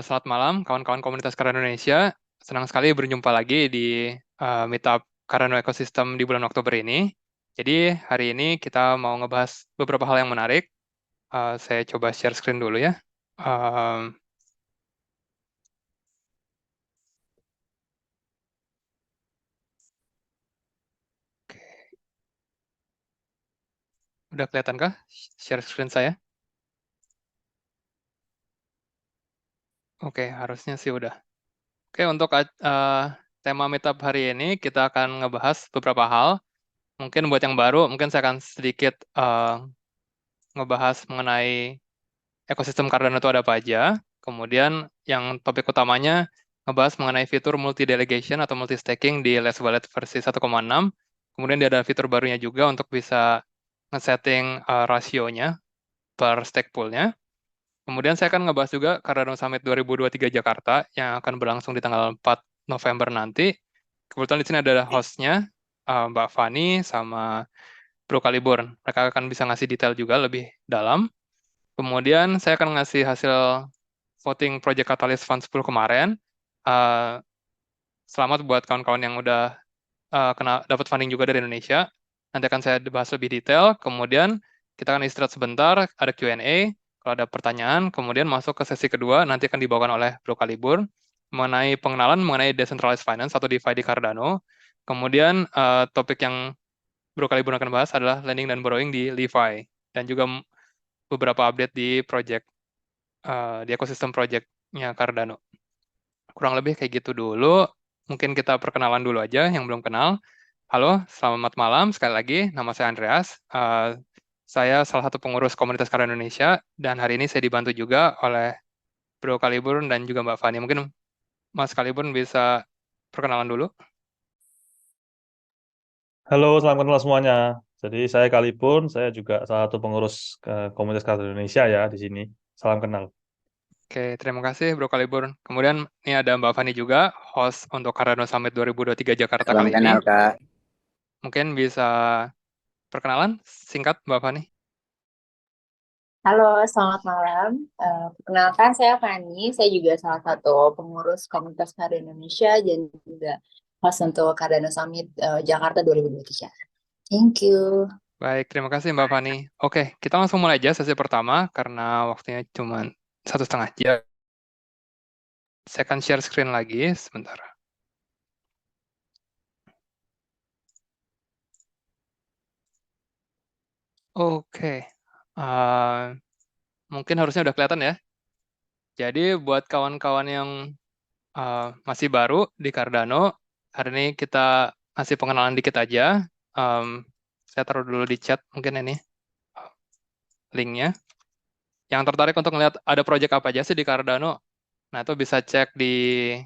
Selamat malam, kawan-kawan komunitas Cardano Indonesia. Senang sekali berjumpa lagi di Meetup Cardano Ecosystem di bulan Oktober ini. Jadi, hari ini kita mau ngebahas beberapa hal yang menarik. Saya coba share screen dulu ya. Um, udah kelihatan kah share screen saya? Oke, harusnya sih udah. Oke, untuk tema Meetup hari ini kita akan ngebahas beberapa hal. Mungkin buat yang baru, mungkin saya akan sedikit ngebahas mengenai ekosistem Cardano itu ada apa aja. Kemudian yang topik utamanya ngebahas mengenai fitur multi-delegation atau multi-staking di Let's Wallet versi 1,6. Kemudian dia ada fitur barunya juga untuk bisa nge-setting rasionya per stake pool-nya. Kemudian saya akan ngebahas juga Cardano Summit 2023 Jakarta yang akan berlangsung di tanggal 4 November nanti. Kebetulan di sini ada host-nya, Mbak Fani sama Bro Kaliburn. Mereka akan bisa ngasih detail juga lebih dalam. Kemudian saya akan ngasih hasil voting Project Catalyst Fund 10 kemarin. Uh, Selamat buat kawan-kawan yang udah kena dapat funding juga dari Indonesia. Nanti akan saya bahas lebih detail. Kemudian kita akan istirahat sebentar, ada Q&A. Kalau ada pertanyaan, kemudian masuk ke sesi kedua, nanti akan dibawakan oleh Bro Kalibur mengenai pengenalan mengenai decentralized finance atau DeFi di Cardano. Kemudian topik yang Bro Kalibur akan bahas adalah lending dan borrowing di LeFi dan juga beberapa update di project di ekosistem project-nya Cardano. Kurang lebih kayak gitu dulu. Mungkin kita perkenalan dulu aja yang belum kenal. Halo, selamat malam. Sekali lagi, nama saya Andreas. Saya salah satu pengurus komunitas Cardano Indonesia, dan hari ini saya dibantu juga oleh Bro Kaliburn dan juga Mbak Fani. Mungkin Mas Kaliburn bisa perkenalan dulu. Halo, selamat kenal semuanya. Jadi saya Kalipun, saya juga salah satu pengurus komunitas kartu Indonesia ya di sini. Salam kenal. Oke, terima kasih Bro Kaliburn. Kemudian ini ada Mbak Fani juga, host untuk Cardano Summit 2023 Jakarta Salam kali ini. kenal, Kak. Mungkin bisa perkenalan singkat Mbak Fani. Halo, selamat malam. Perkenalkan, saya Fani. Saya juga salah satu pengurus komunitas Cardano Indonesia dan juga host untuk Cardano Summit Jakarta 2023. Thank you. Baik, terima kasih Mbak Fani. Oke, kita langsung mulai aja sesi pertama karena waktunya cuma 1,5 jam. Saya akan share screen lagi sebentar. Oke, mungkin harusnya udah kelihatan ya. Jadi buat kawan-kawan yang masih baru di Cardano, hari ini kita kasih pengenalan dikit aja. Saya taruh dulu di chat mungkin ini linknya. Yang tertarik untuk melihat ada project apa aja sih di Cardano, nah itu bisa cek di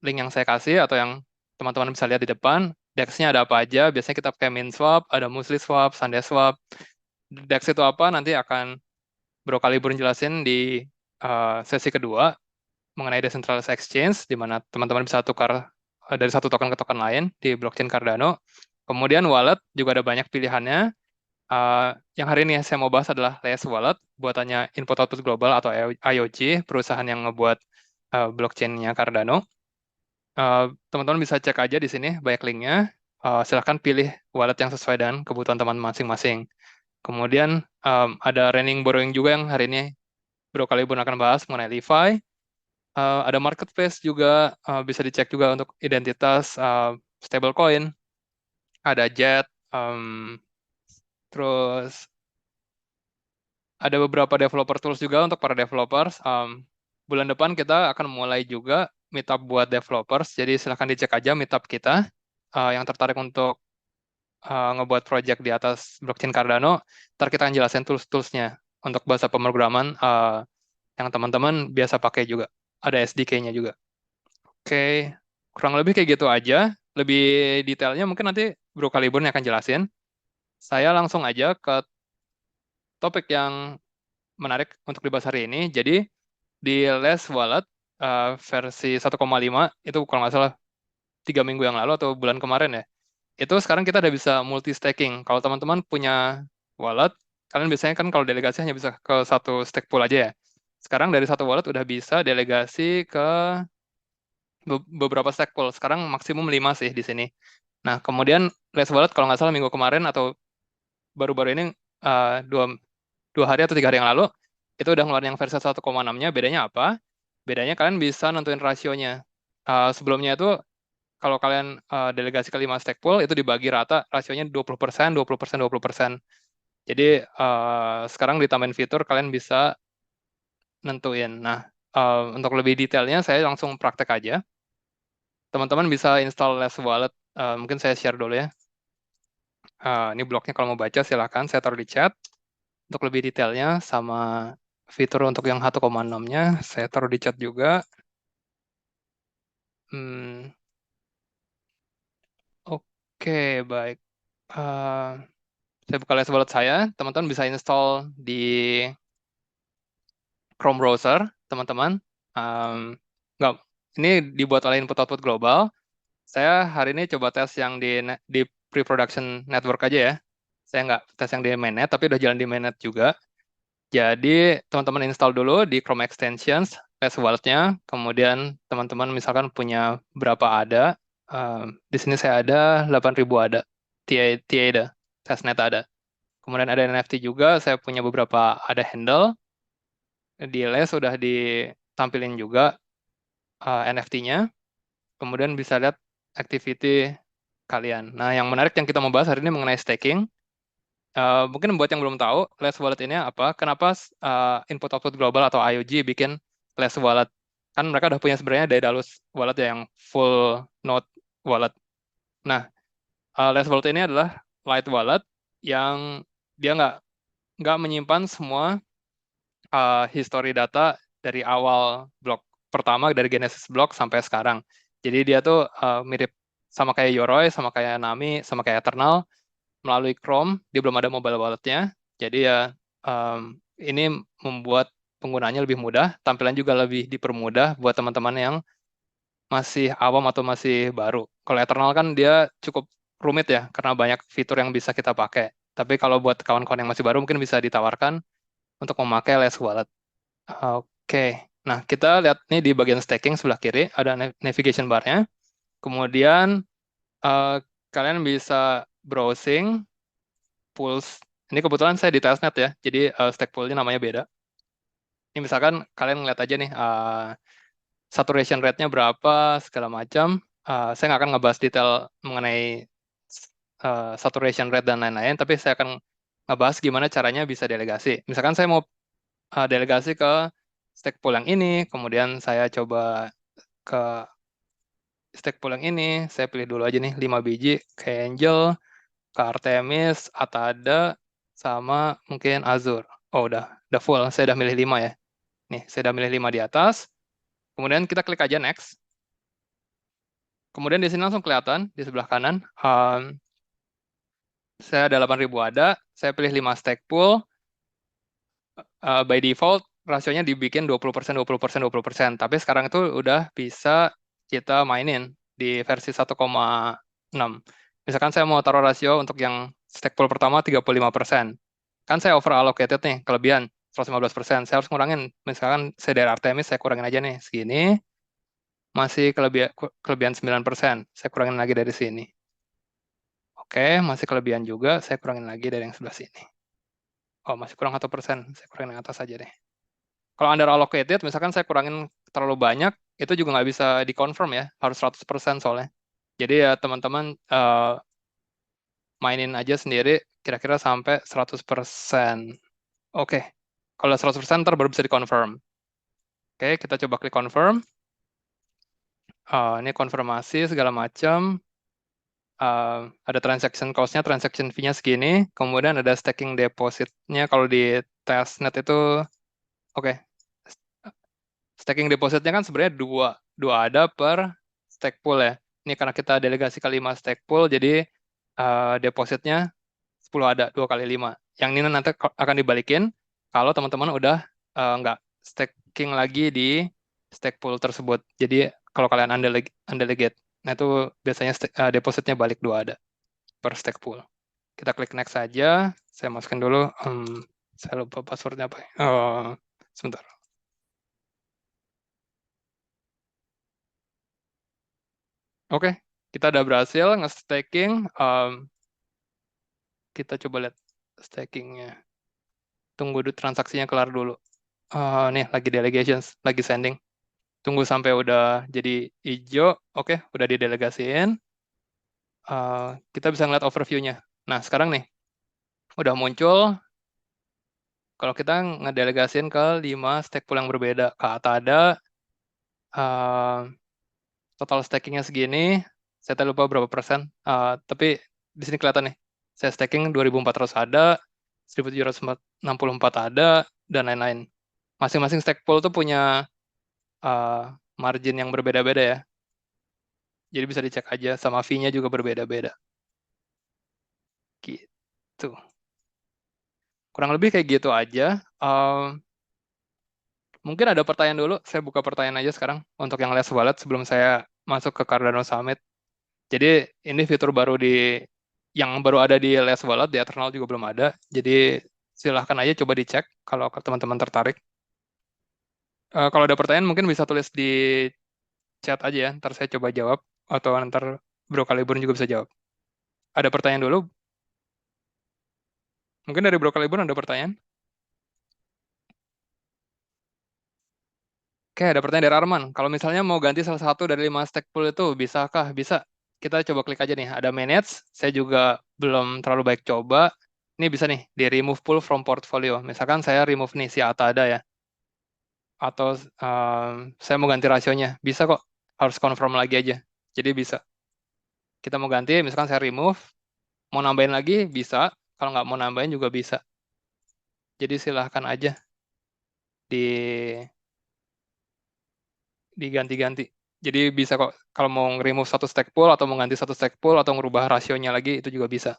link yang saya kasih atau yang teman-teman bisa lihat di depan. DEX-nya ada apa aja, biasanya kita pakai MinSwap, ada Musli Swap, SandeSwap. DEX itu apa, nanti akan Bro Kalibur jelasin di sesi kedua mengenai decentralized exchange, di mana teman-teman bisa tukar dari satu token ke token lain di blockchain Cardano. Kemudian wallet juga ada banyak pilihannya. Yang hari ini saya mau bahas adalah Layers Wallet, buatannya Input Output Global atau IOG, perusahaan yang ngebuat blockchain-nya Cardano. Teman-teman bisa cek aja di sini, banyak linknya. Silahkan pilih wallet yang sesuai dengan kebutuhan teman masing-masing. Kemudian ada lending borrowing juga yang hari ini Bro Kalibun akan bahas mengenai LeFi. Ada marketplace juga, bisa dicek juga untuk identitas stablecoin. Ada Jet, terus ada beberapa developer tools juga untuk para developers. Bulan depan kita akan mulai juga meetup buat developers, jadi silahkan dicek aja meetup kita. Yang tertarik untuk ngebuat project di atas blockchain Cardano, ntar kita akan jelasin tools-toolsnya untuk bahasa pemrograman yang teman-teman biasa pakai juga. Ada SDK-nya juga. Oke, kurang lebih kayak gitu aja. Lebih detailnya mungkin nanti Bro Kalibun yang akan jelasin. Saya langsung aja ke topik yang menarik untuk dibahas hari ini. Jadi, di Les Wallet versi 1,5, itu kalau nggak salah 3 minggu yang lalu atau bulan kemarin ya, itu sekarang kita udah bisa multi-staking. Kalau teman-teman punya wallet, kalian biasanya kan kalau delegasi hanya bisa ke satu stake pool aja ya. sekarang dari satu wallet udah bisa delegasi ke beberapa stack pool. Sekarang maksimum 5 sih di sini. Nah, kemudian Less Wallet kalau nggak salah minggu kemarin atau baru-baru ini dua hari atau 3 hari yang lalu, itu udah ngeluarin yang versi 1,6-nya. Bedanya apa? Bedanya kalian bisa nentuin rasionya. Sebelumnya itu kalau kalian delegasi ke 5 stack pool, itu dibagi rata, rasionya 20%, 20%, 20%. Jadi sekarang ditambahin fitur, kalian bisa nentuin. Nah, untuk lebih detailnya, saya langsung praktek aja. Teman-teman bisa install Less Wallet. Mungkin saya share dulu ya. Ini blognya kalau mau baca silahkan, saya taruh di chat. Untuk lebih detailnya sama fitur untuk yang 1,6-nya, saya taruh di chat juga. Oke, baik. Saya buka Less Wallet saya. Teman-teman bisa install di Chrome browser, teman-teman. Nggak, ini dibuat oleh Input-Output Global. Saya hari ini coba tes yang di pre-production network aja ya. Saya nggak tes yang di mainnet, tapi udah jalan di mainnet juga. Jadi teman-teman install dulu di Chrome Extensions, Less Wallet-nya. Kemudian teman-teman misalkan punya berapa ada. Di sini saya ada 8.000 ada. TA ada, testnet ada. Kemudian ada NFT juga, saya punya beberapa ada handle. Di Less sudah ditampilin juga NFT-nya. Kemudian bisa lihat activity kalian. Nah, yang menarik yang kita mau bahas hari ini mengenai staking. Mungkin buat yang belum tahu, Less Wallet ini apa? Kenapa Input Output Global atau IOG bikin Less Wallet? Kan mereka udah punya sebenarnya Daedalus Wallet ya, yang full node wallet. Nah, Less Wallet ini adalah light wallet yang dia nggak menyimpan semua history data dari awal blok pertama, dari Genesis block sampai sekarang. Jadi dia tuh mirip sama kayak Yoroi, sama kayak Nami, sama kayak Eternal. Melalui Chrome, dia belum ada mobile wallet-nya. Jadi ya ini membuat penggunanya lebih mudah, tampilan juga lebih dipermudah buat teman-teman yang masih awam atau masih baru. Kalau Eternal kan dia cukup rumit ya, karena banyak fitur yang bisa kita pakai. Tapi kalau buat kawan-kawan yang masih baru mungkin bisa ditawarkan untuk memakai Less Wallet. Oke, nah kita lihat nih di bagian staking sebelah kiri ada navigation bar-nya. Kemudian kalian bisa browsing pools. Ini kebetulan saya di testnet ya, jadi stack poolnya namanya beda. Ini misalkan kalian ngeliat aja nih, saturation rate-nya berapa, segala macam. Saya nggak akan ngebahas detail mengenai saturation rate dan lain-lain, tapi saya akan ngebahas gimana caranya bisa delegasi. Misalkan saya mau delegasi ke stack pool yang ini, kemudian saya coba ke stack pool yang ini, saya pilih dulu aja nih 5 biji, ke Angel, ke Artemis, Atada, sama mungkin Azure. Oh, udah full. Saya udah milih 5 ya. Nih, saya udah milih 5 di atas. Kemudian kita klik aja next. Kemudian di sini langsung kelihatan di sebelah kanan. Saya ada 8.000 ada. Saya pilih 5 stack pool. By default, rasionya dibikin 20%, 20%, 20%. Tapi sekarang itu udah bisa kita mainin di versi 1,6. Misalkan saya mau taruh rasio untuk yang stack pool pertama 35%. Kan saya over allocated nih, kelebihan 115%. Saya harus ngurangin, misalkan saya dari Artemis, saya kurangin aja nih, segini. Masih kelebihan 9%. Saya kurangin lagi dari sini. Oke, masih kelebihan juga, saya kurangin lagi dari yang sebelah sini. Oh, masih kurang 1%. Saya kurangin yang atas aja deh. Kalau under allocated, misalkan saya kurangin terlalu banyak, itu juga nggak bisa di-confirm ya, harus 100% soalnya. Jadi ya teman-teman mainin aja sendiri, kira-kira sampai 100%. Oke, kalau 100% ntar baru bisa di-confirm. Oke, kita coba klik confirm. Ini konfirmasi segala macam. Ada transaction cost-nya, transaction fee-nya segini. Kemudian ada staking deposit-nya. Kalau di testnet itu, oke. Staking deposit-nya kan sebenarnya dua ada per stake pool ya. Ini karena kita delegasi ke 5 stake pool, jadi depositnya 10 ada, 2 kali 5. Yang ini nanti akan dibalikin kalau teman-teman udah nggak staking lagi di stake pool tersebut. Jadi kalau kalian undelegate, nah itu biasanya depositnya balik 2 ada per stake pool. Kita klik next saja. Saya masukin dulu, saya lupa passwordnya apa ya. Sebentar. Oke, kita udah berhasil nge-staking. Kita coba lihat stakingnya. Tunggu dulu transaksinya kelar dulu. Nih, lagi delegations, lagi sending. Tunggu sampai udah jadi hijau. Oke, udah didelegasiin. Kita bisa ngeliat overview-nya. Nah, sekarang nih, udah muncul. Kalau kita ngedelegasiin ke 5 stake pool yang berbeda. Ke Atada, total stakingnya segini. Saya tak lupa berapa persen. Tapi di sini kelihatan nih. Saya staking 2.400 ada, 1.764 ada, dan lain-lain. Masing-masing stake pool tuh punya margin yang berbeda-beda ya. Jadi bisa dicek aja, sama fee-nya juga berbeda-beda. Gitu. Kurang lebih kayak gitu aja. Mungkin ada pertanyaan dulu, saya buka pertanyaan aja sekarang untuk yang Les Wallet sebelum saya masuk ke Cardano Summit. Jadi ini fitur baru yang baru ada di Les Wallet, di Eternal juga belum ada. Jadi silahkan aja coba dicek kalau teman-teman tertarik. Kalau ada pertanyaan mungkin bisa tulis di chat aja ya, ntar saya coba jawab, atau ntar Bro Kaliburn juga bisa jawab. Ada pertanyaan dulu? Mungkin dari Bro Kaliburn ada pertanyaan? Oke, ada pertanyaan dari Arman. Kalau misalnya mau ganti salah satu dari 5 stake pool itu, bisakah? Bisa. Kita coba klik aja nih. Ada manage. Saya juga belum terlalu baik coba. Ini bisa nih, di remove pool from portfolio. Misalkan saya remove nih si Atada ya. Atau saya mau ganti rasionya. Bisa kok. Harus confirm lagi aja. Jadi bisa. Kita mau ganti, misalkan saya remove. Mau nambahin lagi, bisa. Kalau nggak mau nambahin juga bisa. Jadi silahkan aja diganti-ganti. Jadi bisa kok kalau mau remove satu stack pool atau mau ganti satu stack pool atau ngerubah rasionya lagi itu juga bisa.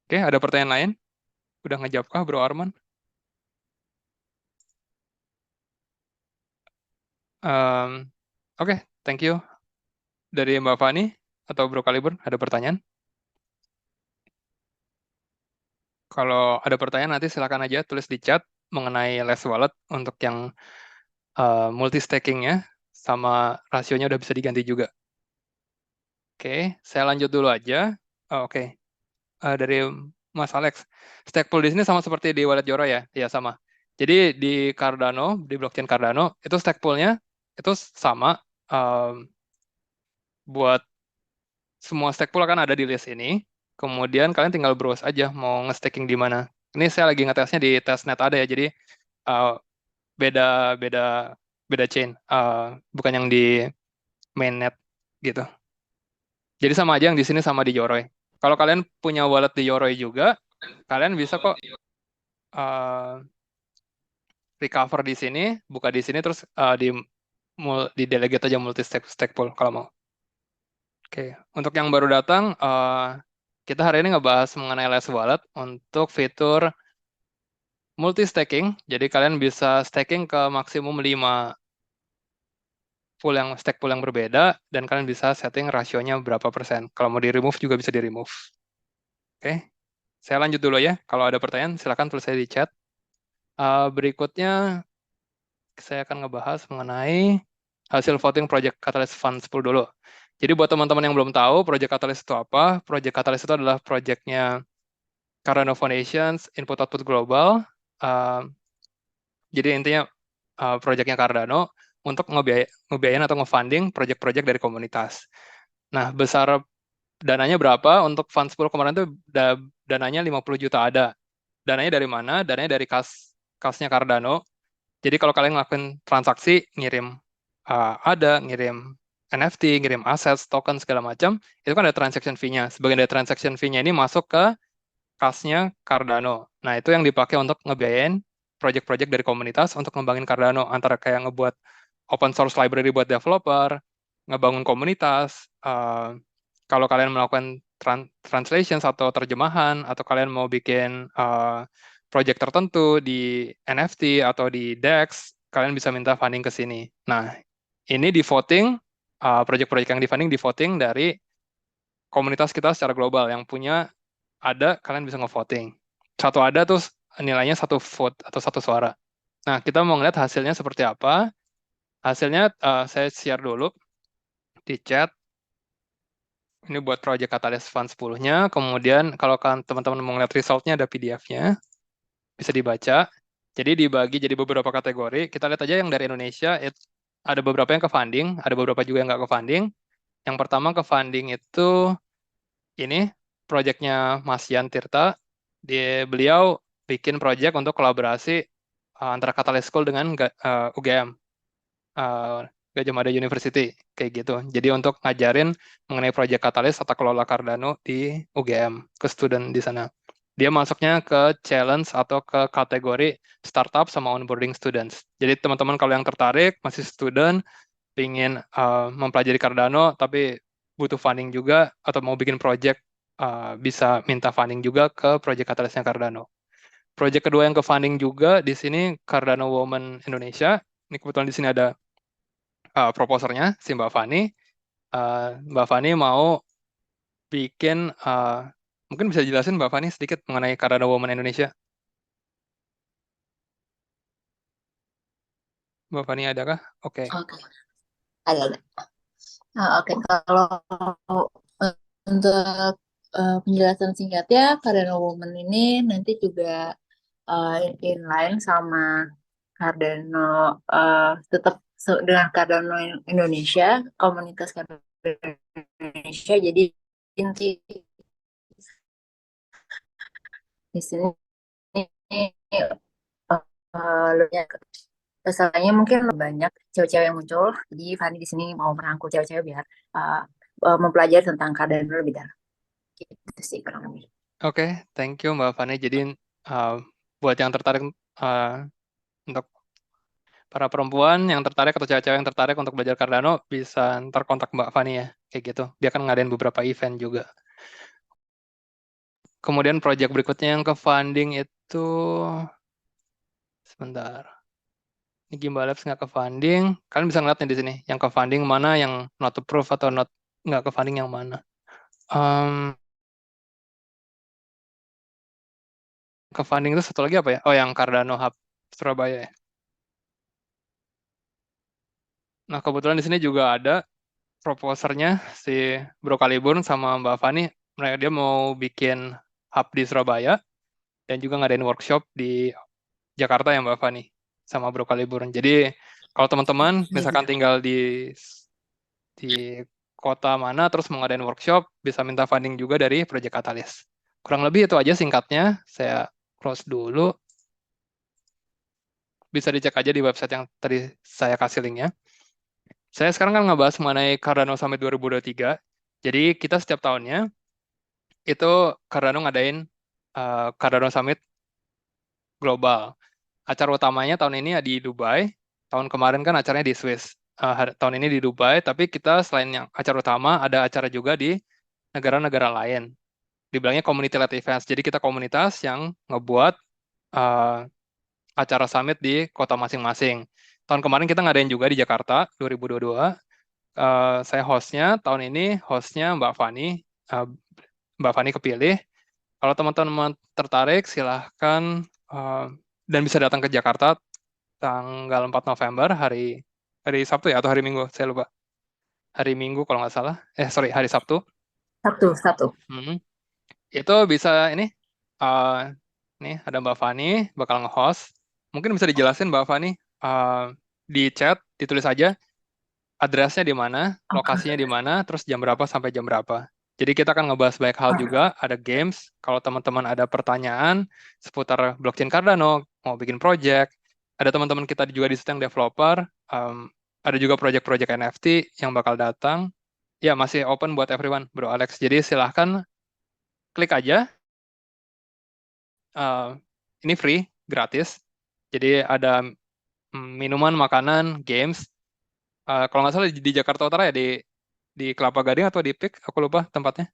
Oke, ada pertanyaan lain? Udah ngejawab kah Bro Arman? Oke, thank you. Dari Mbak Fani atau Bro Kaliburn, ada pertanyaan? Kalau ada pertanyaan nanti silakan aja tulis di chat mengenai Les Wallet untuk yang multi stakingnya sama rasionya udah bisa diganti juga. Oke, saya lanjut dulu aja. Oke. Dari Mas Alex. Stake pool di sini sama seperti di wallet Joro ya? Iya, sama. Jadi di Cardano, di blockchain Cardano, itu stake pool-nya itu sama. Buat semua stake pool akan ada di list ini. Kemudian kalian tinggal browse aja mau nge-staking di mana. Ini saya lagi ngetesnya di testnet ada ya, jadi uh, beda beda beda chain, bukan yang di mainnet gitu. Jadi sama aja yang di sini sama di Yoroi. Kalau kalian punya wallet di Yoroi juga, kalian bisa kok recover di sini, buka di sini, terus di delegate aja multi stake pool kalau mau. Oke, untuk yang baru datang, kita hari ini ngebahas mengenai Les Wallet untuk fitur multi staking. Jadi kalian bisa staking ke maksimum 5 stake pool yang berbeda, dan kalian bisa setting rasionya berapa persen. Kalau mau di remove juga bisa di remove. Oke, saya lanjut dulu ya. Kalau ada pertanyaan silakan tulis saya di chat. Berikutnya saya akan ngebahas mengenai hasil voting Project Catalyst Fund 10 dulu. Jadi buat teman-teman yang belum tahu, Project Catalyst itu apa? Project Catalyst itu adalah projectnya Cardano Foundations, Input Output Global. Jadi intinya projectnya Cardano untuk ngebiayain atau nge-funding project-project dari komunitas. Nah, besar dananya berapa? Untuk Fund 10 kemarin itu dananya 50 juta ada. Dananya dari mana? Dananya dari kasnya Cardano. Jadi kalau kalian ngelakuin transaksi, ngirim ngirim NFT, ngirim aset, token, segala macam, itu kan ada transaction fee-nya. Sebagian dari transaction fee-nya ini masuk ke kasnya Cardano. Nah, itu yang dipakai untuk ngebiayain project-project dari komunitas untuk ngembangin Cardano. Antara kayak ngebuat open source library buat developer, ngebangun komunitas, kalau kalian melakukan translations atau terjemahan, atau kalian mau bikin project tertentu di NFT atau di DEX, kalian bisa minta funding ke sini. Nah, ini di voting, project-project yang di funding di voting dari komunitas kita secara global. Yang punya ada, kalian bisa ngevoting. Satu ada tuh nilainya satu vote atau satu suara. Nah, kita mau ngeliat hasilnya seperti apa. Hasilnya saya share dulu di chat. Ini buat project Catalyst Fund 10-nya. Kemudian kalau kan teman-teman mau ngeliat resultnya ada PDF-nya, bisa dibaca. Jadi dibagi jadi beberapa kategori. Kita lihat aja yang dari Indonesia, ada beberapa yang ke funding, ada beberapa juga yang nggak ke funding. Yang pertama ke funding itu ini projectnya Mas Yan Tirta. Beliau bikin project untuk kolaborasi antara Catalyst School dengan UGM. Gajah Mada University kayak gitu. Jadi untuk ngajarin mengenai project Catalyst atau kelola Cardano di UGM ke student di sana. Dia masuknya ke challenge atau ke kategori startup sama onboarding students. Jadi teman-teman kalau yang tertarik masih student, ingin mempelajari Cardano tapi butuh funding juga atau mau bikin project bisa minta funding juga ke project Catalystnya Cardano. Project kedua yang ke funding juga di sini Cardano Women Indonesia. Ini kebetulan di sini ada proposernya si Mbak Fani. Mbak Fani mau bikin, mungkin bisa jelasin Mbak Fani sedikit mengenai Cardano Women Indonesia. Mbak Fani adakah? Oke. Oke, ada. Oke, kalau untuk penjelasan singkatnya, Cardano Women ini nanti juga inline sama Cardano, tetap dengan Cardano Indonesia, komunitas Cardano Indonesia. Jadi inti di sini pesannya mungkin lebih banyak cewek-cewek yang muncul. Jadi Fani di sini mau merangkul cewek-cewek biar mempelajari tentang Cardano lebih dalam. Gitu sih kurang lebih. Oke, thank you Mbak Fani. Jadi buat yang tertarik untuk para perempuan yang tertarik atau cewek-cewek yang tertarik untuk belajar Cardano bisa ntar kontak Mbak Fani ya, kayak gitu. Dia akan ngadain beberapa event juga. Kemudian project berikutnya yang ke funding itu, sebentar. Ini Gimbal Labs nggak ke funding. Kalian bisa ngeliat nih di sini, yang ke funding mana, yang not approved atau nggak ke funding yang mana. Ke funding itu satu lagi apa ya? Oh, yang Cardano Hub Surabaya ya. Nah, kebetulan di sini juga ada proposernya si Bro Kaliburn sama Mbak Fani. Mereka dia mau bikin hub di Surabaya dan juga ngadain workshop di Jakarta ya Mbak Fani sama Bro Kaliburn. Jadi kalau teman-teman misalkan tinggal di kota mana terus mau ngadain workshop, bisa minta funding juga dari Project Catalyst. Kurang lebih itu aja singkatnya. Saya close dulu. Bisa dicek aja di website yang tadi saya kasih linknya. Saya sekarang kan ngebahas mengenai Cardano Summit 2023. Jadi kita setiap tahunnya itu Cardano ngadain Cardano Summit global. Acara utamanya tahun ini di Dubai. Tahun kemarin kan acaranya di Swiss. Tahun ini di Dubai, tapi kita selain yang acara utama, ada acara juga di negara-negara lain. Dibilangnya community-led events. Jadi kita komunitas yang ngebuat acara summit di kota masing-masing. Tahun kemarin kita ngadain juga di Jakarta, 2022. Saya hostnya, tahun ini hostnya Mbak Fani. Mbak Fani kepilih. Kalau teman-teman tertarik, silahkan dan bisa datang ke Jakarta tanggal 4 November, hari Sabtu ya, atau hari Minggu, saya lupa. Hari Minggu kalau nggak salah. Sorry, hari Sabtu. Satu. Itu bisa ini ada Mbak Fani bakal nge-host. Mungkin bisa dijelasin Mbak Fani di chat, ditulis aja addressnya di mana, lokasinya di mana, terus jam berapa sampai jam berapa. Jadi kita akan ngebahas banyak hal juga, ada games. Kalau teman-teman ada pertanyaan seputar blockchain Cardano, mau bikin project, ada teman-teman kita juga di situ yang developer, ada juga project-project NFT yang bakal datang. Ya, masih open buat everyone, Bro Alex. Jadi silahkan klik aja. Ini free, gratis. Jadi ada minuman, makanan, games. Kalau nggak salah di Jakarta Utara ya, di Kelapa Gading atau di PIK, aku lupa tempatnya.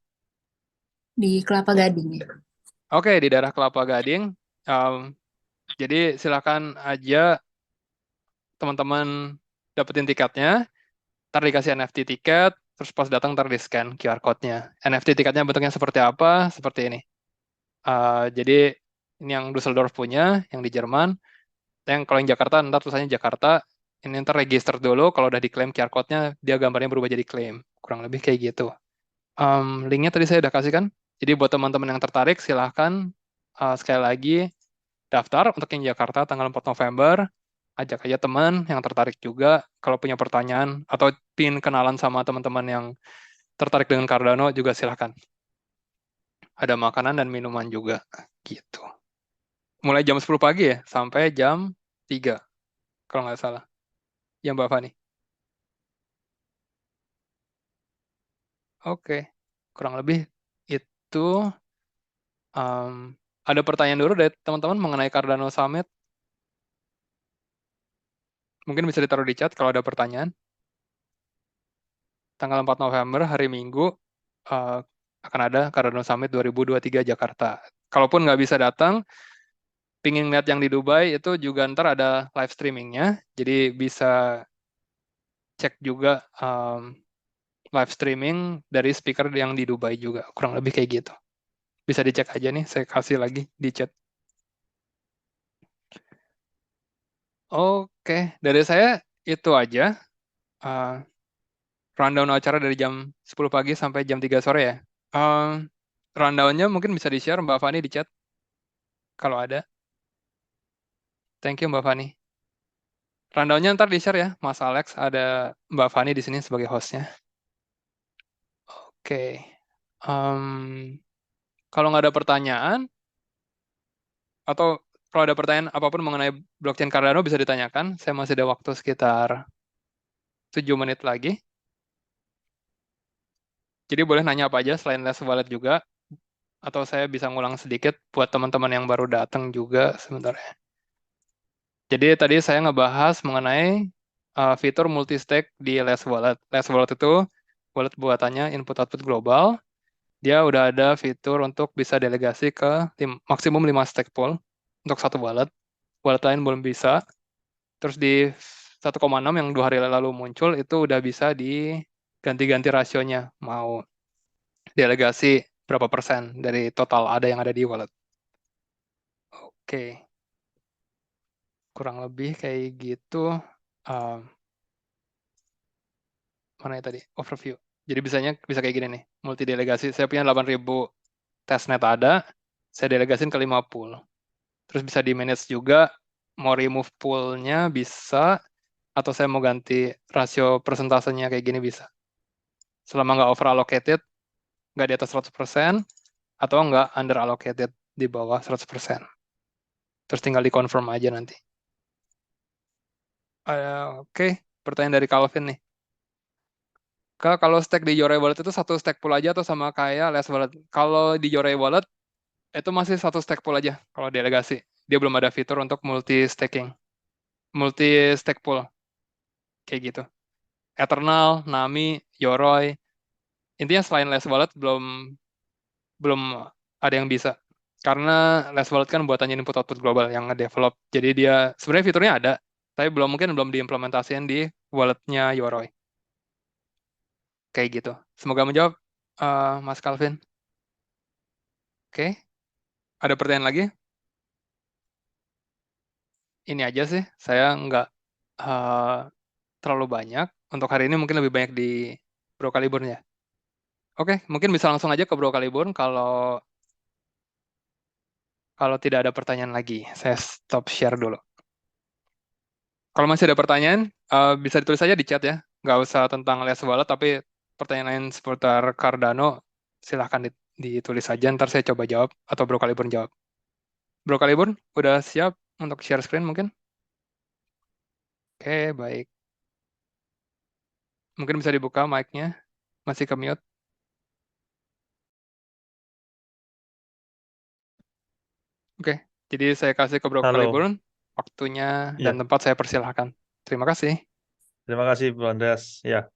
Di Kelapa Gading ya. Oke, di daerah Kelapa Gading. Jadi silakan aja teman-teman dapetin tiketnya, ntar dikasih NFT tiket, terus pas datang ntar di-scan QR code-nya. NFT tiketnya bentuknya seperti apa? Seperti ini. Jadi ini yang Dusseldorf punya, yang di Jerman. Yang kalau yang Jakarta, ntar tulisannya Jakarta. Ini ntar register dulu, kalau udah diklaim QR code-nya, dia gambarnya berubah jadi claim. Kurang lebih kayak gitu. Linknya tadi saya udah kasih kan. Jadi buat teman-teman yang tertarik, silahkan sekali lagi daftar untuk yang Jakarta tanggal 4 November. Ajak aja teman yang tertarik juga. Kalau punya pertanyaan atau pin kenalan sama teman-teman yang tertarik dengan Cardano juga silahkan. Ada makanan dan minuman juga gitu. Mulai jam 10 pagi ya, sampai jam 3 kalau nggak salah. Ya Mbak Fani. Oke, kurang lebih itu. Ada pertanyaan dulu dari teman-teman mengenai Cardano Summit. Mungkin bisa ditaruh di chat kalau ada pertanyaan. Tanggal 4 November, hari Minggu, uh, akan ada Cardano Summit 2023 Jakarta. Kalaupun nggak bisa datang, pingin lihat yang di Dubai, itu juga ntar ada live streamingnya. Jadi bisa cek juga live streaming dari speaker yang di Dubai juga. Kurang lebih kayak gitu. Bisa dicek aja nih, saya kasih lagi di chat. Oke, dari saya itu aja. Uh, Rundown acara dari jam 10 pagi sampai jam 3 sore ya. Rundownnya mungkin bisa di-share Mbak Fani di chat kalau ada. Thank you Mbak Fani. Rundownnya ntar di-share ya, Mas Alex. Ada Mbak Fani di sini sebagai hostnya. Oke. Kalau nggak ada pertanyaan, atau kalau ada pertanyaan apapun mengenai blockchain Cardano bisa ditanyakan. Saya masih ada waktu sekitar 7 menit lagi. Jadi boleh nanya apa aja selain Les Wallet juga. Atau saya bisa ngulang sedikit buat teman-teman yang baru datang juga sebentar ya. Jadi tadi saya ngebahas mengenai fitur multi-stake di Les Wallet. Les Wallet itu wallet buatannya input-output global. Dia udah ada fitur untuk bisa delegasi ke maksimum 5 stake pool untuk satu wallet. Wallet lain belum bisa. Terus di 1,6 yang 2 hari lalu muncul itu udah bisa diganti-ganti rasionya. Mau delegasi berapa persen dari total ada yang ada di wallet. Oke. Kurang lebih kayak gitu. Mana ya tadi? Overview. Jadi bisa kayak gini nih. Multi delegasi. Saya punya 8.000 testnet ada. Saya delegasin ke 5 pool. Terus bisa di manage juga. Mau remove poolnya bisa. Atau saya mau ganti rasio persentasenya kayak gini bisa. Selama nggak over allocated, nggak di atas 100%, atau nggak under allocated di bawah 100%. Terus tinggal di confirm aja nanti. Oke, pertanyaan dari Calvin nih. Kalau stack di Yoroi Wallet itu satu stack pool aja atau sama kayak Les Wallet? Kalau di Yoroi Wallet itu masih satu stack pool aja kalau delegasi. Dia belum ada fitur untuk multi stacking, multi stack pool kayak gitu. Eternal, Nami, Yoroi. Intinya selain Les Wallet belum ada yang bisa. Karena Les Wallet kan buatannya input output global yang nge-develop. Jadi dia sebenarnya fiturnya ada, tapi belum diimplementasikan di walletnya Yoroi. Kayak gitu. Semoga menjawab, Mas Calvin. Oke, ada pertanyaan lagi? Ini aja sih, saya nggak terlalu banyak. Untuk hari ini mungkin lebih banyak di Bro Kaliburn ya. Oke, mungkin bisa langsung aja ke Bro Kaliburn kalau tidak ada pertanyaan lagi. Saya stop share dulu. Kalau masih ada pertanyaan, bisa ditulis aja di chat ya. Nggak usah tentang Les Wallet, tapi pertanyaan lain seputar Cardano, silahkan ditulis aja. Ntar saya coba jawab, atau Bro Kaliburn jawab. Bro Kaliburn, udah siap untuk share screen mungkin? Oke, baik. Mungkin bisa dibuka mic-nya. Masih ke mute. Oke, jadi saya kasih ke Bro Halo, Kaliburn. Waktunya dan iya. tempat saya persilahkan. Terima kasih. Terima kasih, Bu Andreas. Ya,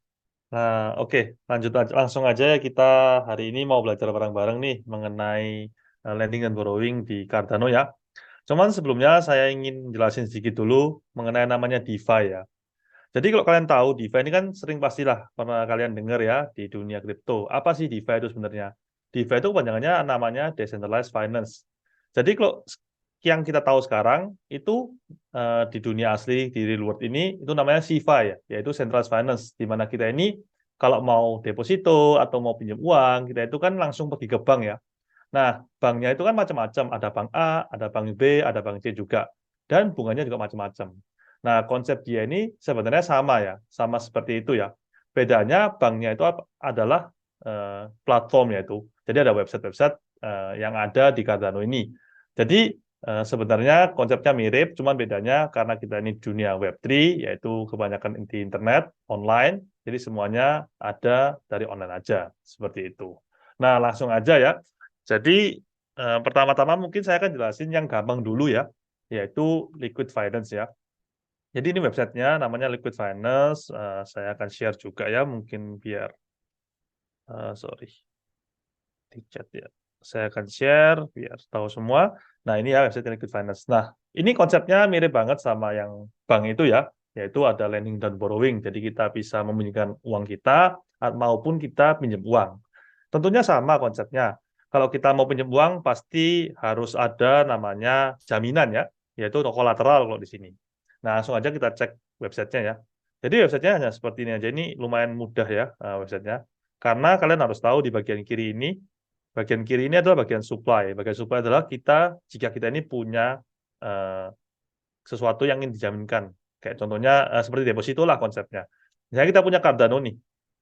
nah oke, lanjut aja. Langsung aja ya kita hari ini mau belajar bareng-bareng nih mengenai lending dan borrowing di Cardano ya. Cuman sebelumnya saya ingin jelasin sedikit dulu mengenai namanya DeFi ya. Jadi kalau kalian tahu DeFi ini kan sering pastilah pernah kalian dengar ya di dunia kripto. Apa sih DeFi itu sebenarnya? DeFi itu kepanjangannya namanya Decentralized Finance. Jadi kalau yang kita tahu sekarang itu di dunia asli di real world ini itu namanya CeFi ya, yaitu Centralized Finance, di mana kita ini kalau mau deposito atau mau pinjam uang, kita itu kan langsung pergi ke bank ya. Nah, banknya itu kan macam-macam, ada bank A, ada bank B, ada bank C juga, dan bunganya juga macam-macam. Nah, konsep dia ini sebenarnya sama ya, sama seperti itu ya. Bedanya banknya itu adalah platformnya itu. Jadi ada website-website yang ada di Cardano ini. Jadi sebenarnya konsepnya mirip, cuman bedanya karena kita ini dunia Web3, yaitu kebanyakan di internet, online, jadi semuanya ada dari online aja, seperti itu. Nah, langsung aja ya. Jadi pertama-tama mungkin saya akan jelasin yang gampang dulu ya, yaitu Liquid Finance ya. Jadi ini websitenya namanya Liquid Finance. Saya akan share juga ya, mungkin biar sorry di chat ya. Saya akan share biar tahu semua. Nah ini ya website Liquid Finance. Nah ini konsepnya mirip banget sama yang bank itu ya, yaitu ada lending dan borrowing. Jadi kita bisa meminjamkan uang kita maupun kita pinjam uang. Tentunya sama konsepnya. Kalau kita mau pinjam uang pasti harus ada namanya jaminan ya, yaitu kolateral kalau di sini. Nah, langsung aja kita cek websitenya ya. Jadi websitenya hanya seperti ini aja. Ini lumayan mudah ya websitenya. Karena kalian harus tahu di bagian kiri ini adalah bagian supply. Bagian supply adalah jika kita ini punya sesuatu yang ingin dijaminkan. Kayak contohnya seperti deposito lah konsepnya. Misalnya kita punya Cardano nih,